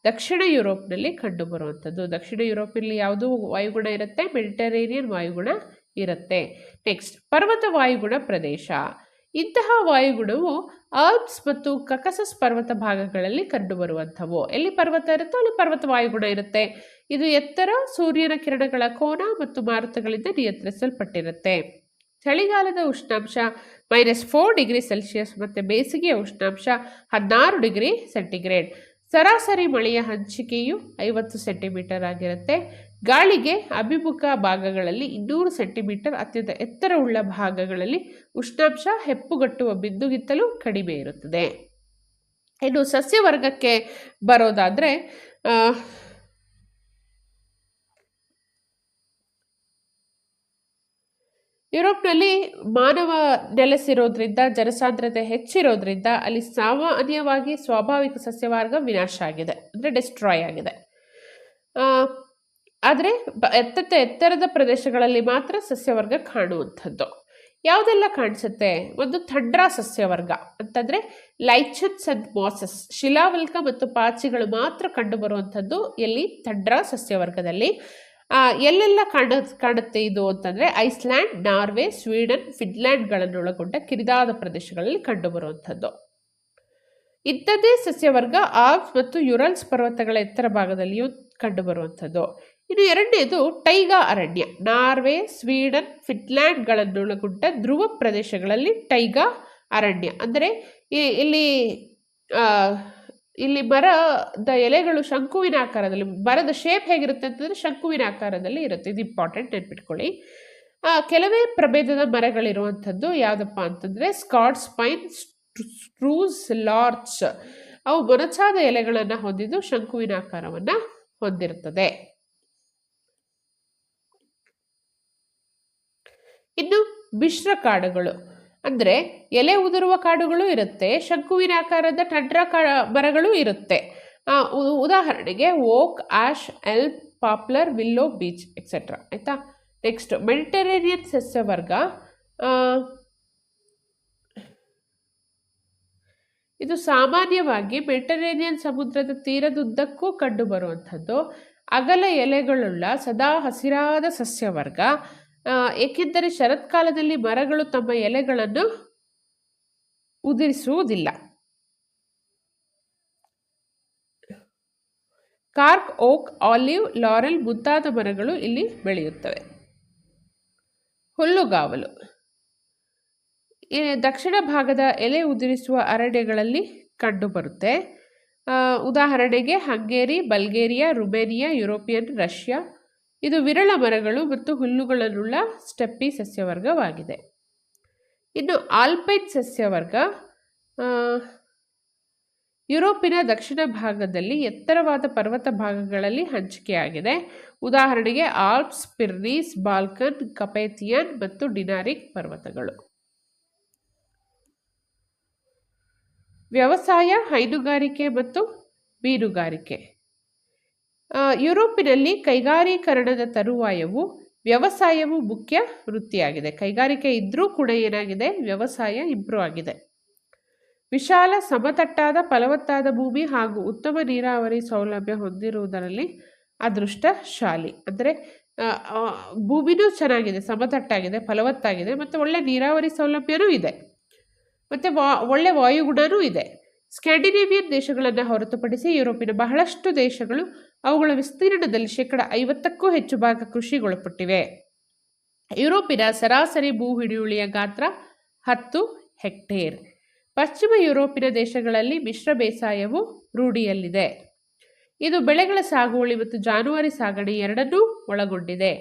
ದಕ್ಷಿಣ ಯುರೋಪ್ನಲ್ಲಿ ಕಂಡುಬರುವಂಥದ್ದು. ದಕ್ಷಿಣ ಯುರೋಪಿನಲ್ಲಿ ಯಾವುದು ವಾಯುಗುಣ ಇರುತ್ತೆ? ಮೆಡಿಟರೇನಿಯನ್ ವಾಯುಗುಣ ಇರುತ್ತೆ. ನೆಕ್ಸ್ಟ್, ಪರ್ವತ ವಾಯುಗುಣ ಪ್ರದೇಶ. ಇಂತಹ ವಾಯುಗುಣವು ಆಲ್ಪ್ಸ್ ಮತ್ತು ಕಕಸಸ್ ಪರ್ವತ ಭಾಗಗಳಲ್ಲಿ ಕಂಡುಬರುವಂಥವು. ಎಲ್ಲಿ ಪರ್ವತ ಇರುತ್ತೋ ಅಲ್ಲಿ ಪರ್ವತ ವಾಯುಗುಣ ಇರುತ್ತೆ. ಇದು ಎತ್ತರ, ಸೂರ್ಯನ ಕಿರಣಗಳ ಕೋನ ಮತ್ತು ಮಾರುತಗಳಿಂದ ನಿಯಂತ್ರಿಸಲ್ಪಟ್ಟಿರುತ್ತೆ. ಚಳಿಗಾಲದ ಉಷ್ಣಾಂಶ -4 ಡಿಗ್ರಿ ಸೆಲ್ಸಿಯಸ್ ಮತ್ತು ಬೇಸಿಗೆಯ ಉಷ್ಣಾಂಶ 16 ಡಿಗ್ರಿ ಸೆಂಟಿಗ್ರೇಡ್. ಸರಾಸರಿ ಮಳೆಯ ಹಂಚಿಕೆಯು 50 ಸೆಂಟಿಮೀಟರ್ ಆಗಿರುತ್ತೆ. ಗಾಳಿಗೆ ಅಭಿಮುಖ ಭಾಗಗಳಲ್ಲಿ 200 ಸೆಂಟಿಮೀಟರ್, ಅತ್ಯಂತ ಎತ್ತರವುಳ್ಳ ಭಾಗಗಳಲ್ಲಿ ಉಷ್ಣಾಂಶ ಹೆಪ್ಪುಗಟ್ಟುವ ಬಿಂದುಗಿಂತಲೂ ಕಡಿಮೆ ಇರುತ್ತದೆ. ಇನ್ನು ಸಸ್ಯವರ್ಗಕ್ಕೆ ಬರೋದಾದರೆ ಯುರೋಪ್ನಲ್ಲಿ ಮಾನವ ನೆಲೆಸಿರೋದ್ರಿಂದ, ಜನಸಾಂದ್ರತೆ ಹೆಚ್ಚಿರೋದ್ರಿಂದ ಅಲ್ಲಿ ಸಾಮಾನ್ಯವಾಗಿ ಸ್ವಾಭಾವಿಕ ಸಸ್ಯವರ್ಗ ವಿನಾಶ ಆಗಿದೆ, ಅಂದರೆ ಡೆಸ್ಟ್ರಾಯ್ ಆಗಿದೆ. ಆದರೆ ಎತ್ತರದ ಪ್ರದೇಶಗಳಲ್ಲಿ ಮಾತ್ರ ಸಸ್ಯವರ್ಗ ಕಾಣುವಂಥದ್ದು. ಯಾವುದೆಲ್ಲ ಕಾಣಿಸುತ್ತೆ? ಒಂದು ಥಂಡ್ರಾ ಸಸ್ಯವರ್ಗ ಅಂತಂದರೆ ಲೈಚನ್ಸ್ ಅಂಡ್ ಮಾಸಸ್, ಶಿಲಾವಲ್ಕ ಮತ್ತು ಪಾಚಿಗಳು ಮಾತ್ರ ಕಂಡುಬರುವಂಥದ್ದು ಎಲ್ಲಿ? ಥಂಡ್ರಾ ಸಸ್ಯವರ್ಗದಲ್ಲಿ. ಎಲ್ಲೆಲ್ಲ ಕಾಣುತ್ತೆ ಇದು ಅಂತಂದರೆ ಐಸ್ಲ್ಯಾಂಡ್, ನಾರ್ವೆ, ಸ್ವೀಡನ್, ಫಿನ್ಲ್ಯಾಂಡ್ಗಳನ್ನೊಳಗೊಂಡ ಕಿರಿದಾದ ಪ್ರದೇಶಗಳಲ್ಲಿ ಕಂಡುಬರುವಂಥದ್ದು. ಇಂಥದ್ದೇ ಸಸ್ಯವರ್ಗ ಆಲ್ಪ್ಸ್ ಮತ್ತು ಯುರಲ್ಸ್ ಪರ್ವತಗಳ ಎತ್ತರ ಭಾಗದಲ್ಲಿಯೂ ಕಂಡುಬರುವಂಥದ್ದು. ಇನ್ನು ಎರಡನೇದು ಟೈಗಾ ಅರಣ್ಯ. ನಾರ್ವೆ, ಸ್ವೀಡನ್, ಫಿನ್ಲ್ಯಾಂಡ್ಗಳನ್ನೊಳಗೊಂಡ ಧ್ರುವ ಪ್ರದೇಶಗಳಲ್ಲಿ ಟೈಗಾ ಅರಣ್ಯ ಅಂದರೆ ಇಲ್ಲಿ ಮರದ ಎಲೆಗಳು ಶಂಕುವಿನ ಆಕಾರದಲ್ಲಿ, ಮರದ ಶೇಪ್ ಹೇಗಿರುತ್ತೆ ಅಂತಂದರೆ ಶಂಕುವಿನ ಆಕಾರದಲ್ಲಿ ಇರುತ್ತೆ. ಇದು ಇಂಪಾರ್ಟೆಂಟ್, ನೆನ್ಪಿಟ್ಕೊಳ್ಳಿ. ಕೆಲವೇ ಪ್ರಭೇದದ ಮರಗಳಿರುವಂಥದ್ದು ಯಾವುದಪ್ಪ ಅಂತಂದರೆ ಸ್ಕಾಟ್ಸ್ ಪೈನ್, ಸ್ಟ್ರೂಸ್, ಲಾರ್ಚ್. ಅವು ಮೊನಚಾದ ಎಲೆಗಳನ್ನು ಹೊಂದಿದ್ದು ಶಂಕುವಿನ ಆಕಾರವನ್ನು ಹೊಂದಿರುತ್ತದೆ. ಇನ್ನು ಮಿಶ್ರ ಕಾಡುಗಳು ಅಂದರೆ ಎಲೆ ಉದುರುವ ಕಾಡುಗಳು ಇರುತ್ತೆ, ಶಂಕುವಿನ ಆಕಾರದ ಟಂಡ್ರಾ ಮರಗಳು ಇರುತ್ತೆ. ಉದಾಹರಣೆಗೆ oak, ash, elm, poplar, willow, beech etcetera. ಆಯಿತಾ? ನೆಕ್ಸ್ಟ್, ಮೆಡಿಟರೇನಿಯನ್ ಸಸ್ಯವರ್ಗ. ಇದು ಸಾಮಾನ್ಯವಾಗಿ ಮೆಡಿಟರೇನಿಯನ್ ಸಮುದ್ರದ ತೀರದುದ್ದಕ್ಕೂ ಕಂಡುಬರುವಂಥದ್ದು. ಅಗಲ ಎಲೆಗಳುಳ್ಳ ಸದಾ ಹಸಿರಾದ ಸಸ್ಯವರ್ಗ. ಏಕೆಂದರೆ ಶರತ್ಕಾಲದಲ್ಲಿ ಮರಗಳು ತಮ್ಮ ಎಲೆಗಳನ್ನು ಉದುರಿಸುವುದಿಲ್ಲ. ಕಾರ್ಕ್, ಓಕ್, ಆಲಿವ್, ಲಾರೆಲ್ ಮುಂತಾದ ಮರಗಳು ಇಲ್ಲಿ ಬೆಳೆಯುತ್ತವೆ. ಹುಲ್ಲುಗಾವಲು ದಕ್ಷಿಣ ಭಾಗದ ಎಲೆ ಉದುರಿಸುವ ಅರಣ್ಯಗಳಲ್ಲಿ ಕಂಡುಬರುತ್ತೆ. ಉದಾಹರಣೆಗೆ Hungary, Bulgaria, Romania, European Russia. ಇದು ವಿರಳ ಮರಗಳು ಮತ್ತು ಹುಲ್ಲುಗಳನ್ನುಳ್ಳ ಸ್ಟೆಪ್ಪಿ ಸಸ್ಯವರ್ಗವಾಗಿದೆ. ಇನ್ನು ಆಲ್ಪೈನ್ ಸಸ್ಯವರ್ಗ ಯುರೋಪಿನ ದಕ್ಷಿಣ ಭಾಗದಲ್ಲಿ ಎತ್ತರವಾದ ಪರ್ವತ ಭಾಗಗಳಲ್ಲಿ ಹಂಚಿಕೆಯಾಗಿದೆ. ಉದಾಹರಣೆಗೆ ಆಲ್ಪ್ಸ್, ಪಿರ್ನೀಸ್, ಬಾಲ್ಕನ್, ಕಪೇತಿಯನ್ ಮತ್ತು ಡಿನಾರಿಕ್ ಪರ್ವತಗಳು. ವ್ಯವಸಾಯ, ಹೈನುಗಾರಿಕೆ ಮತ್ತು ಮೀನುಗಾರಿಕೆ. ಯುರೋಪಿನಲ್ಲಿ ಕೈಗಾರೀಕರಣದ ತರುವಾಯವು ವ್ಯವಸಾಯವು ಮುಖ್ಯ ವೃತ್ತಿಯಾಗಿದೆ. ಕೈಗಾರಿಕೆ ಇದ್ದರೂ ಕೂಡ ಏನಾಗಿದೆ, ವ್ಯವಸಾಯ ಇಂಪ್ರೂವ್ ಆಗಿದೆ. ವಿಶಾಲ ಸಮತಟ್ಟಾದ ಫಲವತ್ತಾದ ಭೂಮಿ ಹಾಗೂ ಉತ್ತಮ ನೀರಾವರಿ ಸೌಲಭ್ಯ ಹೊಂದಿರುವುದರಲ್ಲಿ ಅದೃಷ್ಟಶಾಲಿ. ಅಂದರೆ ಭೂಮಿನೂ ಚೆನ್ನಾಗಿದೆ, ಸಮತಟ್ಟಾಗಿದೆ, ಫಲವತ್ತಾಗಿದೆ, ಮತ್ತು ಒಳ್ಳೆ ನೀರಾವರಿ ಸೌಲಭ್ಯನೂ ಇದೆ, ಮತ್ತು ಒಳ್ಳೆ ವಾಯುಗುಣನೂ ಇದೆ. ಸ್ಕ್ಯಾಂಡಿನೇವಿಯನ್ ದೇಶಗಳನ್ನು ಹೊರತುಪಡಿಸಿ ಯುರೋಪಿನ ಬಹಳಷ್ಟು ದೇಶಗಳು ಅವುಗಳ ವಿಸ್ತೀರ್ಣದಲ್ಲಿ 50%ಕ್ಕೂ ಹೆಚ್ಚು ಭಾಗ ಕೃಷಿಗೊಳಪಟ್ಟಿವೆ. ಯುರೋಪಿನ ಸರಾಸರಿ ಭೂ ಹಿಡಿಯುಳಿಯ ಗಾತ್ರ 10 ಹೆಕ್ಟೇರ್. ಪಶ್ಚಿಮ ಯುರೋಪಿನ ದೇಶಗಳಲ್ಲಿ ಮಿಶ್ರ ಬೇಸಾಯವು ರೂಢಿಯಲ್ಲಿದೆ. ಇದು ಬೆಳೆಗಳ ಸಾಗುವಳಿ ಮತ್ತು ಜಾನುವಾರು ಸಾಗಣೆ ಎರಡನ್ನೂ ಒಳಗೊಂಡಿದೆ.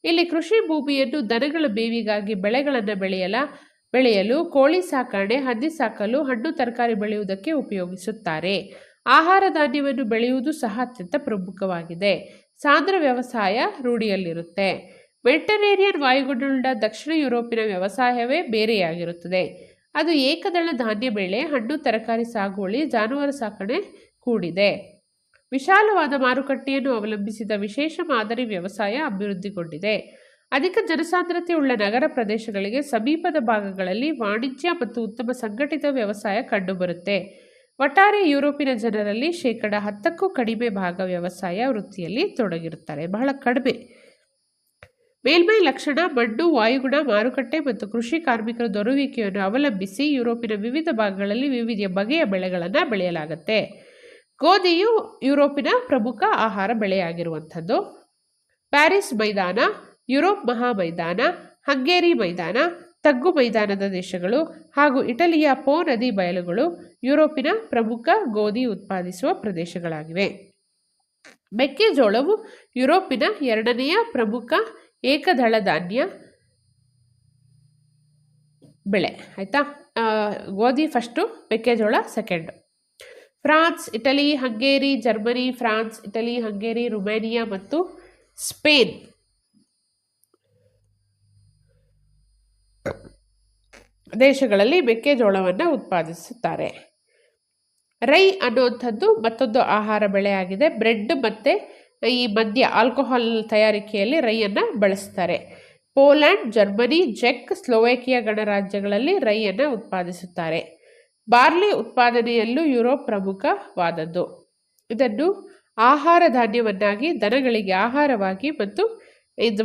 ಇಲ್ಲಿ ಕೃಷಿ ಭೂಮಿಯನ್ನು ದನಗಳ ಮೇವಿಗಾಗಿ ಬೆಳೆಗಳನ್ನು ಬೆಳೆಯಲು, ಕೋಳಿ ಸಾಕಣೆ, ಹಂದಿ ಸಾಕಲು, ಹಣ್ಣು ತರಕಾರಿ ಬೆಳೆಯುವುದಕ್ಕೆ ಉಪಯೋಗಿಸುತ್ತಾರೆ. ಆಹಾರ ಧಾನ್ಯವನ್ನು ಬೆಳೆಯುವುದು ಸಹ ಅತ್ಯಂತ ಪ್ರಮುಖವಾಗಿದೆ. ಸಾಂದ್ರ ವ್ಯವಸಾಯ ರೂಢಿಯಲ್ಲಿರುತ್ತೆ. ಮೆಡಿಟರೇನಿಯನ್ ವಾಯುಗುಣವುಳ್ಳ ದಕ್ಷಿಣ ಯುರೋಪಿನ ವ್ಯವಸಾಯವೇ ಬೇರೆಯಾಗಿರುತ್ತದೆ. ಅದು ಏಕದಳ ಧಾನ್ಯ ಬೆಳೆ, ಹಣ್ಣು ತರಕಾರಿ ಸಾಗುವಳಿ, ಜಾನುವಾರು ಸಾಕಣೆ ಕೂಡಿದೆ. ವಿಶಾಲವಾದ ಮಾರುಕಟ್ಟೆಯನ್ನು ಅವಲಂಬಿಸಿದ ವಿಶೇಷ ಮಾದರಿ ವ್ಯವಸಾಯ ಅಭಿವೃದ್ಧಿಗೊಂಡಿದೆ. ಅಧಿಕ ಜನಸಾಂದ್ರತೆಯುಳ್ಳ ನಗರ ಪ್ರದೇಶಗಳಿಗೆ ಸಮೀಪದ ಭಾಗಗಳಲ್ಲಿ ವಾಣಿಜ್ಯ ಮತ್ತು ಉತ್ತಮ ಸಂಘಟಿತ ವ್ಯವಸಾಯ ಕಂಡುಬರುತ್ತೆ. ಒಟ್ಟಾರೆ ಯುರೋಪಿನ ಜನರಲ್ಲಿ 10%ಕ್ಕೂ ಕಡಿಮೆ ಭಾಗ ವ್ಯವಸಾಯ ವೃತ್ತಿಯಲ್ಲಿ ತೊಡಗಿರುತ್ತಾರೆ. ಬಹಳ ಕಡಿಮೆ. ಮೇಲ್ಮೈ ಲಕ್ಷಣ, ಮಣ್ಣು, ವಾಯುಗುಣ, ಮಾರುಕಟ್ಟೆ ಮತ್ತು ಕೃಷಿ ಕಾರ್ಮಿಕರ ದೊರೆಯುವಿಕೆಯನ್ನು ಅವಲಂಬಿಸಿ ಯುರೋಪಿನ ವಿವಿಧ ಭಾಗಗಳಲ್ಲಿ ವಿವಿಧ ಬಗೆಯ ಬೆಳೆಗಳನ್ನು ಬೆಳೆಯಲಾಗುತ್ತೆ. ಗೋಧಿಯು ಯುರೋಪಿನ ಪ್ರಮುಖ ಆಹಾರ ಬೆಳೆಯಾಗಿರುವಂಥದ್ದು. ಪ್ಯಾರಿಸ್ ಮೈದಾನ, ಯುರೋಪ್ ಮಹಾಮೈದಾನ, ಹಂಗೇರಿ ಮೈದಾನ, ತಗ್ಗು ಮೈದಾನದ ದೇಶಗಳು ಹಾಗೂ ಇಟಲಿಯ ಪೋ ನದಿ ಬಯಲುಗಳು ಯುರೋಪಿನ ಪ್ರಮುಖ ಗೋಧಿ ಉತ್ಪಾದಿಸುವ ಪ್ರದೇಶಗಳಾಗಿವೆ. ಮೆಕ್ಕೆಜೋಳವು ಯುರೋಪಿನ ಎರಡನೆಯ ಪ್ರಮುಖ ಏಕದಳ ಧಾನ್ಯ ಬೆಳೆ. ಆಯಿತಾ, ಗೋಧಿ ಫಸ್ಟು, ಮೆಕ್ಕೆಜೋಳ second. France, Italy, Hungary, Germany, France, Italy, Hungary, Romania ಮತ್ತು ಸ್ಪೇನ್ ದೇಶಗಳಲ್ಲಿ ಮೆಕ್ಕೆಜೋಳವನ್ನು ಉತ್ಪಾದಿಸುತ್ತಾರೆ. ರೈ ಅನ್ನುವಂಥದ್ದು ಮತ್ತೊಂದು ಆಹಾರ ಬೆಳೆಯಾಗಿದೆ. ಬ್ರೆಡ್ ಮತ್ತು ಈ ಮದ್ಯ, ಆಲ್ಕೋಹಾಲ್ ತಯಾರಿಕೆಯಲ್ಲಿ ರೈಯನ್ನು ಬಳಸ್ತಾರೆ. ಪೋಲ್ಯಾಂಡ್, ಜರ್ಮನಿ, ಚೆಕ್, ಸ್ಲೋವೇಕಿಯಾ ಗಣರಾಜ್ಯಗಳಲ್ಲಿ ರೈಯನ್ನು ಉತ್ಪಾದಿಸುತ್ತಾರೆ. ಬಾರ್ಲಿ ಉತ್ಪಾದನೆಯಲ್ಲೂ ಯುರೋಪ್ ಪ್ರಮುಖವಾದದ್ದು. ಇದನ್ನು ಆಹಾರ ಧಾನ್ಯವನ್ನಾಗಿ, ದನಗಳಿಗೆ ಆಹಾರವಾಗಿ ಮತ್ತು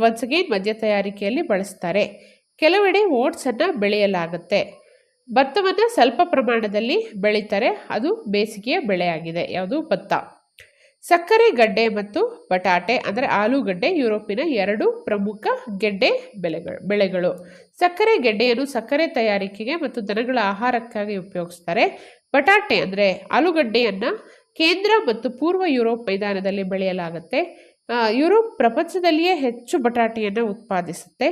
ಒನ್ಸ್ ಅಗೇನ್ ಮದ್ಯ ತಯಾರಿಕೆಯಲ್ಲಿ ಬಳಸ್ತಾರೆ. ಕೆಲವೆಡೆ ಓಟ್ಸನ್ನು ಬೆಳೆಯಲಾಗುತ್ತೆ. ಭತ್ತವನ್ನು ಸ್ವಲ್ಪ ಪ್ರಮಾಣದಲ್ಲಿ ಬೆಳೀತಾರೆ. ಅದು ಬೇಸಿಗೆಯ ಬೆಳೆಯಾಗಿದೆ. ಯಾವುದು? ಭತ್ತ. ಸಕ್ಕರೆ ಗಡ್ಡೆ ಮತ್ತು ಬಟಾಟೆ ಅಂದರೆ ಆಲೂಗಡ್ಡೆ ಯುರೋಪಿನ ಎರಡು ಪ್ರಮುಖ ಗೆಡ್ಡೆ ಬೆಳೆಗಳು. ಸಕ್ಕರೆ ಗೆಡ್ಡೆಯನ್ನು ಸಕ್ಕರೆ ತಯಾರಿಕೆಗೆ ಮತ್ತು ದನಗಳ ಆಹಾರಕ್ಕಾಗಿ ಉಪಯೋಗಿಸ್ತಾರೆ. ಬಟಾಟೆ ಅಂದರೆ ಆಲೂಗಡ್ಡೆಯನ್ನು ಕೇಂದ್ರ ಮತ್ತು ಪೂರ್ವ ಯುರೋಪ್ ಮೈದಾನದಲ್ಲಿ ಬೆಳೆಯಲಾಗುತ್ತೆ. ಯುರೋಪ್ ಪ್ರಪಂಚದಲ್ಲಿಯೇ ಹೆಚ್ಚು ಬಟಾಟೆಯನ್ನು ಉತ್ಪಾದಿಸುತ್ತೆ.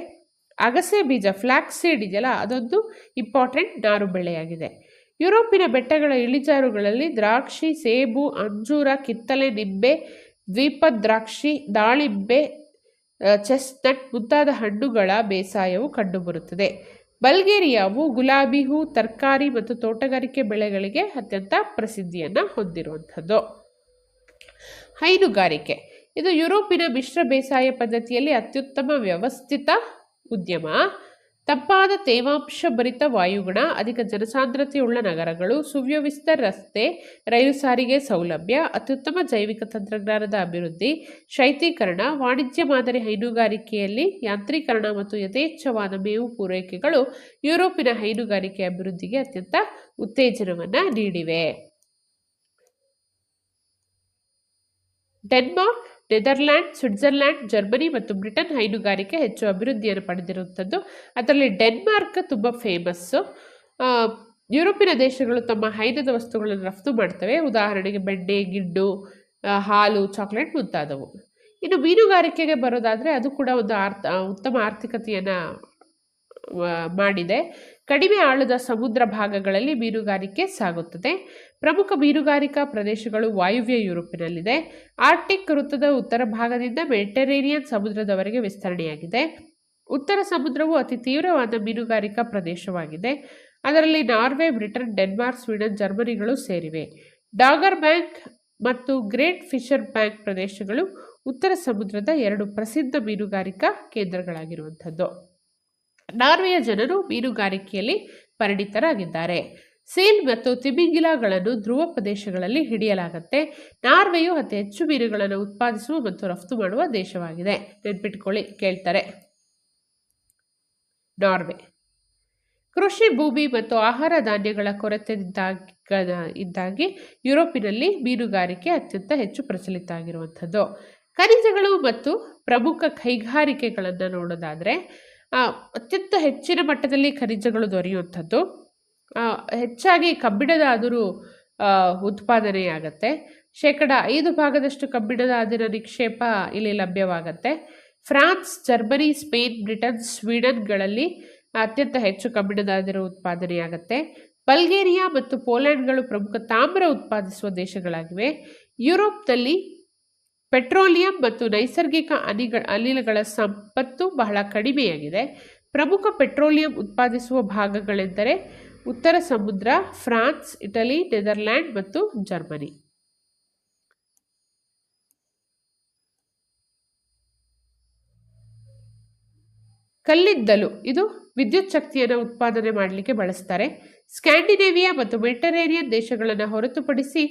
ಅಗಸೆ ಬೀಜ, ಫ್ಲ್ಯಾಕ್ಸ್ ಸೀಡ್ ಇದೆಯಲ್ಲ, ಅದೊಂದು ಇಂಪಾರ್ಟೆಂಟ್ ನಾರು ಬೆಳೆಯಾಗಿದೆ. ಯುರೋಪಿನ ಬೆಟ್ಟಗಳ ಇಳಿಜಾರುಗಳಲ್ಲಿ ದ್ರಾಕ್ಷಿ, ಸೇಬು, ಅಂಜೂರ, ಕಿತ್ತಳೆ, ನಿಂಬೆ, ದ್ವೀಪದ್ರಾಕ್ಷಿ, ದಾಳಿಂಬೆ, ಚೆಸ್ಟ್ನಟ್ ಮುಂತಾದ ಹಣ್ಣುಗಳ ಬೇಸಾಯವು ಕಂಡುಬರುತ್ತದೆ. ಬಲ್ಗೇರಿಯಾವು ಗುಲಾಬಿ ಹೂ, ತರಕಾರಿ ಮತ್ತು ತೋಟಗಾರಿಕೆ ಬೆಳೆಗಳಿಗೆ ಅತ್ಯಂತ ಪ್ರಸಿದ್ಧಿಯನ್ನು ಹೊಂದಿರುವಂಥದ್ದು. ಹೈನುಗಾರಿಕೆ ಇದು ಯುರೋಪಿನ ಮಿಶ್ರ ಬೇಸಾಯ ಪದ್ಧತಿಯಲ್ಲಿ ಅತ್ಯುತ್ತಮ ವ್ಯವಸ್ಥಿತ ಉದ್ಯಮ. ತಂಪಾದ ತೇವಾಂಶ ಭರಿತ ವಾಯುಗುಣ, ಅಧಿಕ ಜನಸಾಂದ್ರತೆಯುಳ್ಳ ನಗರಗಳು, ಸುವ್ಯವಸ್ಥಿತ ರಸ್ತೆ ರೈಲು ಸಾರಿಗೆ ಸೌಲಭ್ಯ, ಅತ್ಯುತ್ತಮ ಜೈವಿಕ ತಂತ್ರಜ್ಞಾನದ ಅಭಿವೃದ್ಧಿ, ಶೈತ್ಯೀಕರಣ, ವಾಣಿಜ್ಯ ಮಾದರಿ ಹೈನುಗಾರಿಕೆಯಲ್ಲಿ ಯಾಂತ್ರೀಕರಣ ಮತ್ತು ಯಥೇಚ್ಛವಾದ ಮೇವು ಪೂರೈಕೆಗಳು ಯುರೋಪಿನ ಹೈನುಗಾರಿಕೆ ಅಭಿವೃದ್ಧಿಗೆ ಅತ್ಯಂತ ಉತ್ತೇಜನವನ್ನು ನೀಡಿವೆ. ಡೆನ್ಮಾರ್ಕ್, ನೆದರ್ಲ್ಯಾಂಡ್, ಸ್ವಿಟ್ಜರ್ಲ್ಯಾಂಡ್, ಜರ್ಮನಿ ಮತ್ತು ಬ್ರಿಟನ್ ಹೈನುಗಾರಿಕೆ ಹೆಚ್ಚು ಅಭಿವೃದ್ಧಿಯನ್ನು ಪಡೆದಿರುವಂಥದ್ದು. ಅದರಲ್ಲಿ ಡೆನ್ಮಾರ್ಕ್ ತುಂಬ ಫೇಮಸ್ಸು. ಯುರೋಪಿನ ದೇಶಗಳು ತಮ್ಮ ಹೈನದ ವಸ್ತುಗಳನ್ನು ರಫ್ತು ಮಾಡ್ತವೆ. ಉದಾಹರಣೆಗೆ ಬೆಣ್ಣೆ, ಗಿಡ್ಡು, ಹಾಲು, ಚಾಕ್ಲೇಟ್ ಮುಂತಾದವು. ಇನ್ನು ಮೀನುಗಾರಿಕೆಗೆ ಬರೋದಾದರೆ ಅದು ಕೂಡ ಒಂದು ಉತ್ತಮ ಆರ್ಥಿಕತೆಯನ್ನು ಮಾಡಿದೆ. ಕಡಿಮೆ ಆಳದ ಸಮುದ್ರ ಭಾಗಗಳಲ್ಲಿ ಮೀನುಗಾರಿಕೆ ಸಾಗುತ್ತದೆ. ಪ್ರಮುಖ ಮೀನುಗಾರಿಕಾ ಪ್ರದೇಶಗಳು ವಾಯುವ್ಯ ಯುರೋಪಿನಲ್ಲಿದೆ. ಆರ್ಟಿಕ್ ವೃತ್ತದ ಉತ್ತರ ಭಾಗದಿಂದ ಮೆಡಿಟರೇನಿಯನ್ ಸಮುದ್ರದವರೆಗೆ ವಿಸ್ತರಣೆಯಾಗಿದೆ. ಉತ್ತರ ಸಮುದ್ರವು ಅತಿ ತೀವ್ರವಾದ ಮೀನುಗಾರಿಕಾ ಪ್ರದೇಶವಾಗಿದೆ. ಅದರಲ್ಲಿ ನಾರ್ವೆ, ಬ್ರಿಟನ್, ಡೆನ್ಮಾರ್ಕ್, ಸ್ವೀಡನ್, ಜರ್ಮನಿಗಳು ಸೇರಿವೆ. ಡಾಗರ್ ಬ್ಯಾಂಕ್ ಮತ್ತು ಗ್ರೇಟ್ ಫಿಶರ್ ಬ್ಯಾಂಕ್ ಪ್ರದೇಶಗಳು ಉತ್ತರ ಸಮುದ್ರದ 2 ಪ್ರಸಿದ್ಧ ಮೀನುಗಾರಿಕಾ ಕೇಂದ್ರಗಳಾಗಿರುವಂಥದ್ದು. ನಾರ್ವೆಯ ಜನರು ಮೀನುಗಾರಿಕೆಯಲ್ಲಿ ಪರಿಣಿತರಾಗಿದ್ದಾರೆ. ಸೀಲ್ ಮತ್ತು ತಿಮಿಂಗಿಲಗಳನ್ನು ಧ್ರುವ ಪ್ರದೇಶಗಳಲ್ಲಿ ಹಿಡಿಯಲಾಗುತ್ತೆ. ನಾರ್ವೆಯು ಅತಿ ಹೆಚ್ಚು ಮೀನುಗಳನ್ನು ಉತ್ಪಾದಿಸುವ ಮತ್ತು ರಫ್ತು ಮಾಡುವ ದೇಶವಾಗಿದೆ. ನೆನ್ಪಿಟ್ಕೊಳ್ಳಿ, ಕೇಳ್ತಾರೆ. ನಾರ್ವೆ ಕೃಷಿ ಭೂಮಿ ಮತ್ತು ಆಹಾರ ಧಾನ್ಯಗಳ ಕೊರತೆ ಇದ್ದಾಗಿ ಯುರೋಪಿನಲ್ಲಿ ಮೀನುಗಾರಿಕೆ ಅತ್ಯಂತ ಹೆಚ್ಚು ಪ್ರಚಲಿತ ಆಗಿರುವಂಥದ್ದು. ಖನಿಜಗಳು ಮತ್ತು ಪ್ರಮುಖ ಕೈಗಾರಿಕೆಗಳನ್ನು ನೋಡೋದಾದರೆ ಅತ್ಯಂತ ಹೆಚ್ಚಿನ ಮಟ್ಟದಲ್ಲಿ ಖನಿಜಗಳು ದೊರೆಯುವಂಥದ್ದು. ಹೆಚ್ಚಾಗಿ ಕಬ್ಬಿಣದ ಅದಿರು ಉತ್ಪಾದನೆಯಾಗತ್ತೆ. 5% ಕಬ್ಬಿಣದ ಅದಿರ ನಿಕ್ಷೇಪ ಇಲ್ಲಿ ಲಭ್ಯವಾಗತ್ತೆ. ಫ್ರಾನ್ಸ್, ಜರ್ಮನಿ, ಸ್ಪೇನ್, ಬ್ರಿಟನ್, ಸ್ವೀಡನ್ಗಳಲ್ಲಿ ಅತ್ಯಂತ ಹೆಚ್ಚು ಕಬ್ಬಿಣದ ಅದಿರು ಉತ್ಪಾದನೆಯಾಗತ್ತೆ. ಬಲ್ಗೇರಿಯಾ ಮತ್ತು ಪೋಲೆಂಡ್ಗಳು ಪ್ರಮುಖ ತಾಮ್ರ ಉತ್ಪಾದಿಸುವ ದೇಶಗಳಾಗಿವೆ. ಯುರೋಪ್ನಲ್ಲಿ ಪೆಟ್ರೋಲಿಯಂ ಮತ್ತು ನೈಸರ್ಗಿಕ ಅನಿಲಗಳ ಸಂಪತ್ತು ಬಹಳ ಕಡಿಮೆಯಾಗಿದೆ. ಪ್ರಮುಖ ಪೆಟ್ರೋಲಿಯಂ ಉತ್ಪಾದಿಸುವ ಭಾಗಗಳೆಂದರೆ ಉತ್ತರ ಸಮುದ್ರ, ಫ್ರಾನ್ಸ್, ಇಟಲಿ, ನೆದರ್ಲ್ಯಾಂಡ್ ಮತ್ತು ಜರ್ಮನಿ. ಕಲ್ಲಿದ್ದಲು ಇದು ವಿದ್ಯುತ್ ಶಕ್ತಿಯನ್ನು ಉತ್ಪಾದನೆ ಮಾಡಲಿಕ್ಕೆ ಬಳಸ್ತಾರೆ. ಸ್ಕ್ಯಾಂಡಿನೇವಿಯಾ ಮತ್ತು ಮೆಡಿಟರೇನಿಯನ್ ದೇಶಗಳನ್ನು ಹೊರತುಪಡಿಸಿ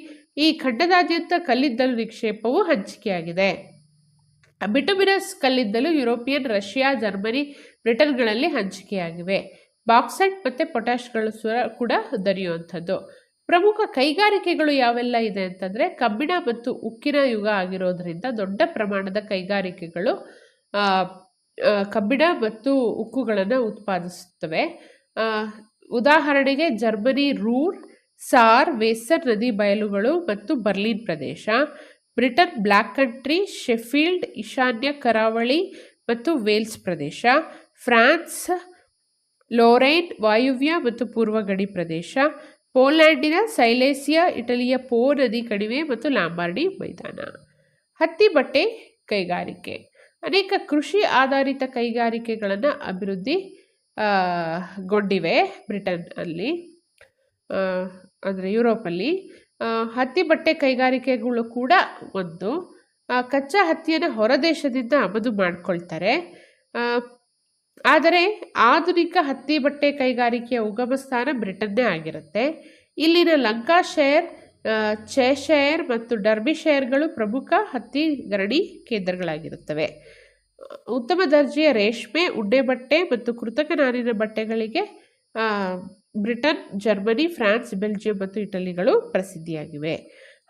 ಈ ಖಂಡದಾದ್ಯಂತ ಕಲ್ಲಿದ್ದಲು ನಿಕ್ಷೇಪವು ಹಂಚಿಕೆಯಾಗಿದೆ. ಬಿಟುಮಿನಸ್ ಕಲ್ಲಿದ್ದಲು ಯುರೋಪಿಯನ್, ರಷ್ಯಾ, ಜರ್ಮನಿ, ಬ್ರಿಟನ್ಗಳಲ್ಲಿ ಹಂಚಿಕೆಯಾಗಿವೆ. ಬಾಕ್ಸೈಟ್ ಮತ್ತು ಪೊಟ್ಯಾಷ್ಗಳು ಕೂಡ ದೊರೆಯುವಂಥದ್ದು. ಪ್ರಮುಖ ಕೈಗಾರಿಕೆಗಳು ಯಾವೆಲ್ಲ ಇದೆ ಅಂತಂದರೆ, ಕಬ್ಬಿಣ ಮತ್ತು ಉಕ್ಕಿನ ಯುಗ ಆಗಿರೋದ್ರಿಂದ ದೊಡ್ಡ ಪ್ರಮಾಣದ ಕೈಗಾರಿಕೆಗಳು ಕಬ್ಬಿಣ ಮತ್ತು ಉಕ್ಕುಗಳನ್ನು ಉತ್ಪಾದಿಸುತ್ತವೆ. ಉದಾಹರಣೆಗೆ ಜರ್ಮನಿ ರೂರ್, ಸಾರ್, ವೇಸರ್ ನದಿ ಬಯಲುಗಳು ಮತ್ತು ಬರ್ಲಿನ್ ಪ್ರದೇಶ. ಬ್ರಿಟನ್ ಬ್ಲ್ಯಾಕ್ ಕಂಟ್ರಿ, ಶೆಫೀಲ್ಡ್, ಈಶಾನ್ಯ ಕರಾವಳಿ ಮತ್ತು ವೇಲ್ಸ್ ಪ್ರದೇಶ. ಫ್ರಾನ್ಸ್ ಲೋರೈನ್, ವಾಯುವ್ಯ ಮತ್ತು ಪೂರ್ವ ಗಡಿ ಪ್ರದೇಶ. ಪೋಲ್ಯಾಂಡಿನ ಸೈಲೇಸಿಯಾ, ಇಟಲಿಯ ಪೋ ನದಿ ಕಣಿವೆ ಮತ್ತು ಲಾಂಬಾರ್ಡಿ ಮೈದಾನ. ಹತ್ತಿ ಬಟ್ಟೆ ಕೈಗಾರಿಕೆ. ಅನೇಕ ಕೃಷಿ ಆಧಾರಿತ ಕೈಗಾರಿಕೆಗಳನ್ನು ಗೊಂಡಿವೆ ಬ್ರಿಟನ್ ಅಲ್ಲಿ, ಅಂದರೆ ಯುರೋಪಲ್ಲಿ. ಹತ್ತಿ ಬಟ್ಟೆ ಕೈಗಾರಿಕೆಗಳು ಕೂಡ ಒಂದು. ಕಚ್ಚಾ ಹತ್ತಿಯನ್ನು ಹೊರದೇಶದಿಂದ ಆಮದು ಮಾಡಿಕೊಳ್ತಾರೆ. ಆದರೆ ಆಧುನಿಕ ಹತ್ತಿ ಬಟ್ಟೆ ಕೈಗಾರಿಕೆಯ ಉಗಮ ಸ್ಥಾನ ಬ್ರಿಟನ್ನೇ ಆಗಿರುತ್ತೆ. ಇಲ್ಲಿನ ಲಂಕಾಶೈರ್, ಚೆಶೈರ್ ಮತ್ತು ಡರ್ಬಿಶೈರ್ಗಳು ಪ್ರಮುಖ ಹತ್ತಿ ಗರಣಿ ಕೇಂದ್ರಗಳಾಗಿರುತ್ತವೆ. ಉತ್ತಮ ದರ್ಜೆಯ ರೇಷ್ಮೆ, ಉಣ್ಣೆ ಬಟ್ಟೆ ಮತ್ತು ಕೃತಕ ನಾರಿನ ಬಟ್ಟೆಗಳಿಗೆ ಬ್ರಿಟನ್, ಜರ್ಮನಿ, ಫ್ರಾನ್ಸ್, ಬೆಲ್ಜಿಯಂ ಮತ್ತು ಇಟಲಿಗಳು ಪ್ರಸಿದ್ಧಿಯಾಗಿವೆ.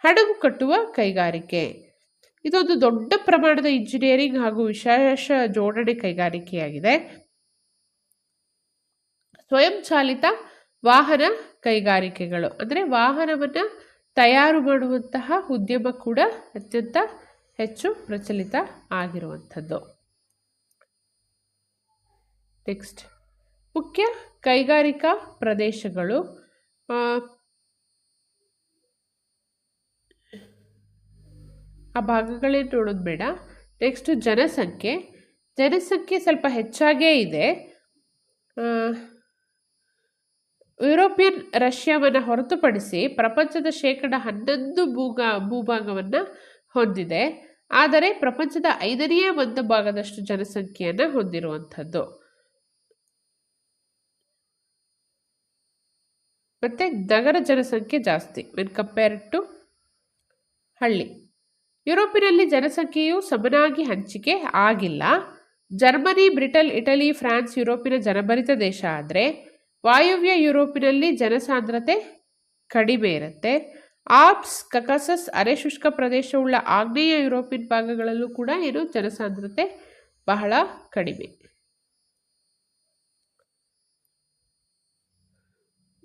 ಹಡಗು ಕಟ್ಟುವ ಕೈಗಾರಿಕೆ. ಇದೊಂದು ದೊಡ್ಡ ಪ್ರಮಾಣದ ಇಂಜಿನಿಯರಿಂಗ್ ಹಾಗೂ ವಿಶೇಷ ಜೋಡಣೆ ಕೈಗಾರಿಕೆಯಾಗಿದೆ. ಸ್ವಯಂಚಾಲಿತ ವಾಹನ ಕೈಗಾರಿಕೆಗಳು, ಅಂದರೆ ವಾಹನವನ್ನು ತಯಾರು ಮಾಡುವಂತಹ ಉದ್ಯಮ ಕೂಡ ಅತ್ಯಂತ ಹೆಚ್ಚು ಪ್ರಚಲಿತ ಆಗಿರುವಂಥದ್ದು. ನೆಕ್ಸ್ಟ್, ಮುಖ್ಯ ಕೈಗಾರಿಕಾ ಪ್ರದೇಶಗಳು. ಆ ಭಾಗಗಳೇನು ನೋಡೋದು ಬೇಡ. ನೆಕ್ಸ್ಟ್, ಜನಸಂಖ್ಯೆ ಸ್ವಲ್ಪ ಹೆಚ್ಚಾಗೇ ಇದೆ. ಯುರೋಪಿಯನ್ ರಷ್ಯಾವನ್ನು ಹೊರತುಪಡಿಸಿ ಪ್ರಪಂಚದ 11% ಭೂಭಾಗವನ್ನು ಹೊಂದಿದೆ. ಆದರೆ ಪ್ರಪಂಚದ 1/5 ಭಾಗದಷ್ಟು ಜನಸಂಖ್ಯೆಯನ್ನು ಹೊಂದಿರುವಂಥದ್ದು. ಮತ್ತು ನಗರ ಜನಸಂಖ್ಯೆ ಜಾಸ್ತಿ ವೆನ್ ಕಂಪೇರ್ಡ್ ಟು ಹಳ್ಳಿ. ಯುರೋಪಿನಲ್ಲಿ ಜನಸಂಖ್ಯೆಯು ಸಮನಾಗಿ ಹಂಚಿಕೆ ಆಗಿಲ್ಲ. ಜರ್ಮನಿ, ಬ್ರಿಟನ್, ಇಟಲಿ, ಫ್ರಾನ್ಸ್ ಯುರೋಪಿನ ಜನಭರಿತ ದೇಶ ಆದರೆ ವಾಯುವ್ಯ ಯುರೋಪಿನಲ್ಲಿ ಜನಸಾಂದ್ರತೆ ಕಡಿಮೆ ಇರುತ್ತೆ. ಆಲ್ಪ್ಸ್, ಕಕಾಸಸ್, ಅರೆಶುಷ್ಕ ಪ್ರದೇಶವುಳ್ಳ ಆಗ್ನೇಯ ಯುರೋಪಿಯನ್ ಭಾಗಗಳಲ್ಲೂ ಕೂಡ ಜನಸಾಂದ್ರತೆ ಬಹಳ ಕಡಿಮೆ.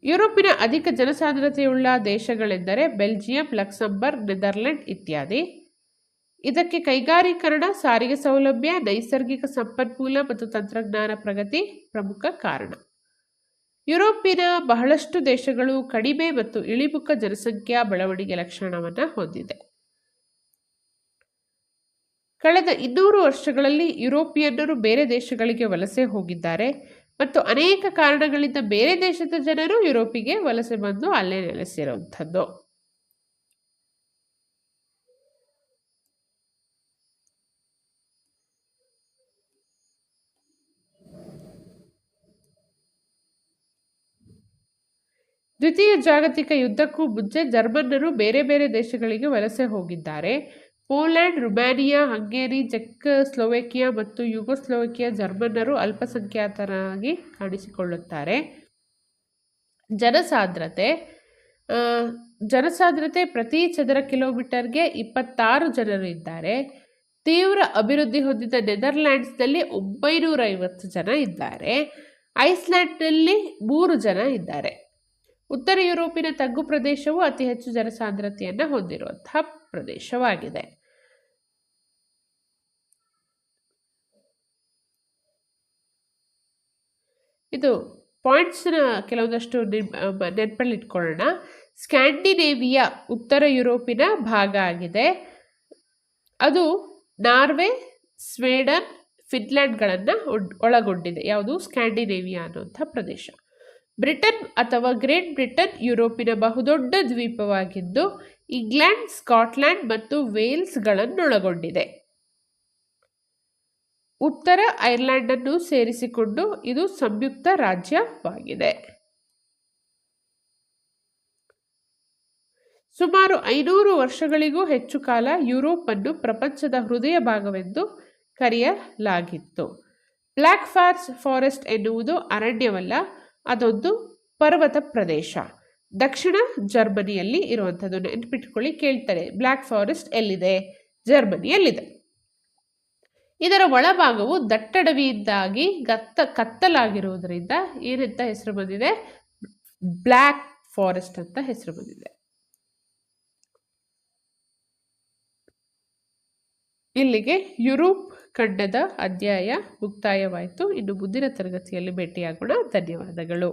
ಯುರೋಪಿನ ಅಧಿಕ ಜನಸಾಂದ್ರತೆಯುಳ್ಳ ದೇಶಗಳೆಂದರೆ ಬೆಲ್ಜಿಯಂ, ಲಕ್ಸಂಬರ್ಗ್, ನೆದರ್ಲೆಂಡ್ ಇತ್ಯಾದಿ. ಇದಕ್ಕೆ ಕೈಗಾರೀಕರಣ, ಸಾರಿಗೆ ಸೌಲಭ್ಯ, ನೈಸರ್ಗಿಕ ಸಂಪನ್ಮೂಲ ಮತ್ತು ತಂತ್ರಜ್ಞಾನ ಪ್ರಗತಿ ಪ್ರಮುಖ ಕಾರಣ. ಯುರೋಪಿನ ಬಹಳಷ್ಟು ದೇಶಗಳು ಕಡಿಮೆ ಮತ್ತು ಇಳಿಮುಖ ಜನಸಂಖ್ಯಾ ಬೆಳವಣಿಗೆ ಲಕ್ಷಣವನ್ನು ಹೊಂದಿದೆ. ಕಳೆದ 200 ವರ್ಷಗಳಲ್ಲಿ ಯುರೋಪಿಯನ್ನರು ಬೇರೆ ದೇಶಗಳಿಗೆ ವಲಸೆ ಹೋಗಿದ್ದಾರೆ ಮತ್ತು ಅನೇಕ ಕಾರಣಗಳಿಂದ ಬೇರೆ ದೇಶದ ಜನರು ಯುರೋಪಿಗೆ ವಲಸೆ ಬಂದು ಅಲ್ಲೇ ನೆಲೆಸಿರುವಂಥದ್ದು. ದ್ವಿತೀಯ ಜಾಗತಿಕ ಯುದ್ಧಕ್ಕೂ ಮುಂಚೆ ಜರ್ಮನ್ನರು ಬೇರೆ ಬೇರೆ ದೇಶಗಳಿಗೆ ವಲಸೆ ಹೋಗಿದ್ದಾರೆ. ಪೋಲ್ಯಾಂಡ್, ರುಮಾನಿಯಾ, ಹಂಗೇರಿ, ಚೆಕ್ ಸ್ಲೋವೇಕಿಯಾ ಮತ್ತು ಯುಗೋಸ್ಲೋವೇಕಿಯಾ ಜರ್ಮನ್ನರು ಅಲ್ಪಸಂಖ್ಯಾತರಾಗಿ ಕಾಣಿಸಿಕೊಳ್ಳುತ್ತಾರೆ. ಜನಸಾಂದ್ರತೆ ಪ್ರತಿ ಚದರ ಕಿಲೋಮೀಟರ್ಗೆ 26 ಜನರು ಇದ್ದಾರೆ. ತೀವ್ರ ಅಭಿವೃದ್ಧಿ ಹೊಂದಿದ ನೆದರ್ಲ್ಯಾಂಡ್ಸ್ನಲ್ಲಿ 950 ಜನ ಇದ್ದಾರೆ. ಐಸ್ಲ್ಯಾಂಡ್ನಲ್ಲಿ 3 ಜನ ಇದ್ದಾರೆ. ಉತ್ತರ ಯುರೋಪಿನ ತಗ್ಗು ಪ್ರದೇಶವು ಅತಿ ಹೆಚ್ಚು ಜನಸಾಂದ್ರತೆಯನ್ನು ಹೊಂದಿರುವಂತಹ ಪ್ರದೇಶವಾಗಿದೆ. ಇದು ಪಾಯಿಂಟ್ಸ್ನ ಕೆಲವೊಂದಷ್ಟು ನೆನಪಲ್ಲಿ ಇಟ್ಕೊಳ್ಳೋಣ. ಸ್ಕ್ಯಾಂಡಿನೇವಿಯಾ ಉತ್ತರ ಯುರೋಪಿನ ಭಾಗ ಆಗಿದೆ. ಅದು ನಾರ್ವೆ, ಸ್ವೇಡನ್, ಫಿನ್ಲ್ಯಾಂಡ್ಗಳನ್ನು ಒಳಗೊಂಡಿದೆ. ಯಾವುದು? ಸ್ಕ್ಯಾಂಡಿನೇವಿಯಾ ಅನ್ನುವಂಥ ಪ್ರದೇಶ. ಬ್ರಿಟನ್ ಅಥವಾ ಗ್ರೇಟ್ ಬ್ರಿಟನ್ ಯುರೋಪಿನ ಬಹುದೊಡ್ಡ ದ್ವೀಪವಾಗಿದ್ದು ಇಂಗ್ಲೆಂಡ್, ಸ್ಕಾಟ್ಲ್ಯಾಂಡ್ ಮತ್ತು ವೇಲ್ಸ್ಗಳನ್ನೊಳಗೊಂಡಿದೆ. ಉತ್ತರ ಐರ್ಲೆಂಡ್ ಅನ್ನು ಸೇರಿಸಿಕೊಂಡು ಇದು ಸಂಯುಕ್ತ ರಾಜ್ಯವಾಗಿದೆ. ಸುಮಾರು 500 ವರ್ಷಗಳಿಗೂ ಹೆಚ್ಚು ಕಾಲ ಯುರೋಪ್ ಅನ್ನು ಪ್ರಪಂಚದ ಹೃದಯ ಭಾಗವೆಂದು ಕರೆಯಲಾಗಿತ್ತು. ಬ್ಲ್ಯಾಕ್ ಫಾರೆಸ್ಟ್ ಎನ್ನುವುದು ಅರಣ್ಯವಲ್ಲ, ಅದೊಂದು ಪರ್ವತ ಪ್ರದೇಶ. ದಕ್ಷಿಣ ಜರ್ಮನಿಯಲ್ಲಿ ಇರುವಂಥದ್ದು. ನೆನಪಿಟ್ಕೊಳ್ಳಿ, ಕೇಳ್ತಾರೆ ಬ್ಲ್ಯಾಕ್ ಫಾರೆಸ್ಟ್ ಎಲ್ಲಿದೆ? ಜರ್ಮನಿಯಲ್ಲಿದೆ. ಇದರ ಒಳಭಾಗವು ದಟ್ಟಡವಿಯಿಂದಾಗಿ ಕತ್ತಲಾಗಿರುವುದರಿಂದ ಏನಂತ ಹೆಸರು ಬಂದಿದೆ? ಬ್ಲ್ಯಾಕ್ ಫಾರೆಸ್ಟ್ ಅಂತ ಹೆಸರು ಬಂದಿದೆ. ಇಲ್ಲಿಗೆ ಯುರೋಪ್ ಖಂಡದ ಅಧ್ಯಾಯ ಮುಕ್ತಾಯವಾಯಿತು. ಇನ್ನು ಮುಂದಿನ ತರಗತಿಯಲ್ಲಿ ಭೇಟಿಯಾಗೋಣ. ಧನ್ಯವಾದಗಳು.